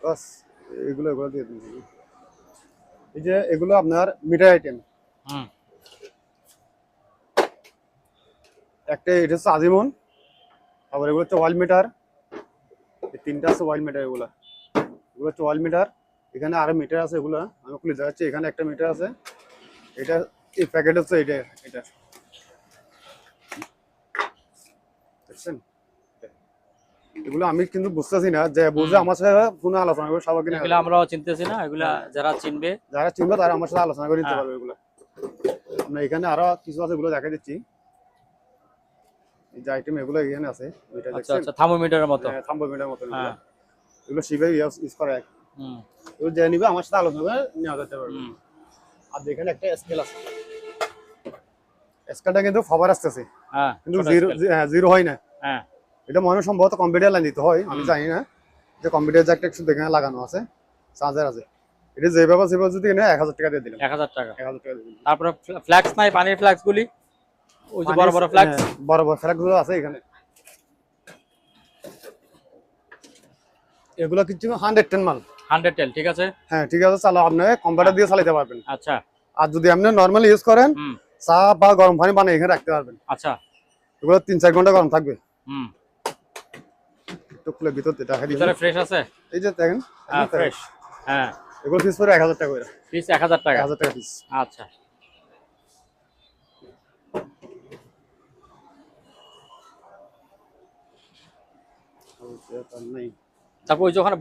বাস এগুলো এগুলো দিয়ে দিন। এই যে এগুলো আপনার মিটার আইটেম, হুম, একটা এটা হচ্ছে আজিমন, আবার এগুলো হচ্ছে ওয়াল মিটার, এই তিনটা আছে ওয়াল মিটার, এগুলো এগুলো হচ্ছে ওয়াল মিটার। এখানে আরো মিটার আছে, এগুলো আমি খুলে দেখাচ্ছি। এখানে একটা মিটার আছে, এটা এই প্যাকেট হচ্ছে এটা এটা দেখছেন। এগুলো আমি কিন্তু বুঝতেছি না, যে বুঝে আমার সাথে ফোনে আলোচনা করবে সবাই কিনে, এগুলো আমরাও চিনতেছি না, এগুলা যারা চিনবে। যারা চিনবে তারা আমার সাথে আলোচনা করে নিতে হ্যাঁ। পারবে এগুলো। আমরা এখানে আরো কিছু আছে, এগুলো দেখাই দিচ্ছি। এই যে আইটেম এগুলো এখানে আছে, এটা আচ্ছা দেখছেন, আচ্ছা, থার্মোমিটারের মতো। থাম্বোমিটার মতো এগুলো। হ্যাঁ, এগুলো শিবে ইউজ করা হয়। হুম এগুলো যে নিবে আমার সাথে আলোচনা করে নেওয়া যেতে পারবে। হুম, আর এখানে একটা স্কেল আছে, স্কেলটা কিন্তু খবর আসতেছে, হ্যাঁ কিন্তু ছোট জিরো, scale। হ্যাঁ জিরো হয় না। হ্যাঁ, এটা মনে হয় সম্ভবত কম্পিউটার লাইন দিতে হয়, আমি জানি না যে কম্পিউটার জ্যাকটা একটু এখানে লাগানো আছে, চার্জার আছে। এটা যেভাবে যদি এনে 1000 টাকা দিয়ে দিলাম, 1000 টাকা। 1000 টাকা দিয়ে দিলাম। তারপরে ফ্ল্যাক্স নাই, পানির ফ্ল্যাক্স গুলি, ওই যে বড় বড় ফ্ল্যাক্স। হ্যাঁ, বড় বড় ফ্ল্যাক্স গুলো আছে এখানে। এগুলো কিছু 110 মাল। 110, ঠিক আছে। হ্যাঁ ঠিক আছে, চালো আপনি কম্পিউটার দিয়ে চালাতে পারবেন। আচ্ছা, আর যদি আপনি নর্মালি ইউজ করেন, হুম, চা বা গরম পানি বানিয়ে এখানে রাখতে পারবেন। আচ্ছা, এগুলো 3-4 ঘন্টা গরম থাকবে। হুম, একটু খুলে ভিতর দেখা দিবেন। ভিতরে ফ্রেশ আছে। এই যে দেখেন, হ্যাঁ ফ্রেশ, হ্যাঁ। এগুলো পিস করে 1000 টাকা করে, পিস 1000 টাকা। 1000 টাকা পিস। আচ্ছা, তারপর ওই যে ওখানে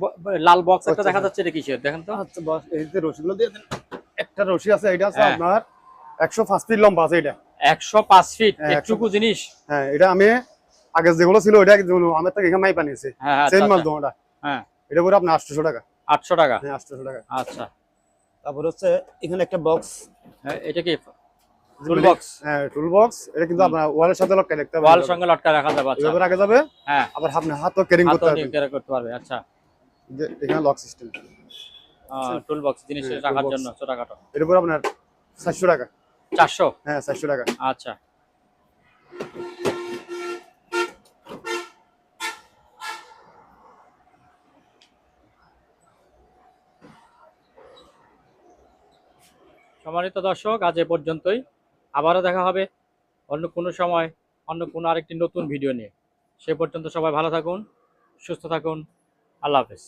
লাল বক্স একটা দেখা যাচ্ছে, এটা কিসের দেখেন তো? আচ্ছা বস, এই যে রশিগুলো দিয়ে দেন। একটা রশি আছে, এটা আছে হ্যাঁ। আপনার 105 ফিট লম্বা আছে এটা। 105 ফিট, হ্যাঁ, একটুকু জিনিস। হ্যাঁ এটা আমি আগে যেগুলো ছিল ওটা আমার থেকে এখানে মাই বানিয়েছে, হ্যাঁ হ্যাঁ, সেম আচ্ছা, মাল আচ্ছা। দোটা। হ্যাঁ, এটা করে আপনার 800 টাকা। 800 টাকা। হ্যাঁ 800 টাকা। আচ্ছা, তারপর হচ্ছে এখানে একটা বক্স, হ্যাঁ, এটা কি টুল বক্স? হ্যাঁ টুল বক্স। এটা কিন্তু আপনার ওয়ালের সাথে লটকায় রাখতে হবে, ওয়াল সঙ্গে লটকা রাখা যাবে। আচ্ছা, এভাবে রাখা যাবে। হ্যাঁ, আবার আপনি হাতও ক্যারিং করতে হাতও পারবেন, নিয়ে ক্যারি করতে পারবে। আচ্ছা, যে এখানে লক সিস্টেম। টুল বক্স জিনিস হ্যাঁ, রাখার toolbox। জন্য ছোটখাটো। এর উপর আপনার 400 টাকা। 400। হ্যাঁ 400 টাকা। আচ্ছা, সম্মানিত দর্শক, আজ এ পর্যন্তই। আবারও দেখা হবে অন্য কোনো সময়, অন্য কোনো আরেকটি নতুন ভিডিও নিয়ে। সে পর্যন্ত সবাই ভালো থাকুন, সুস্থ থাকুন। আল্লাহ হাফেজ।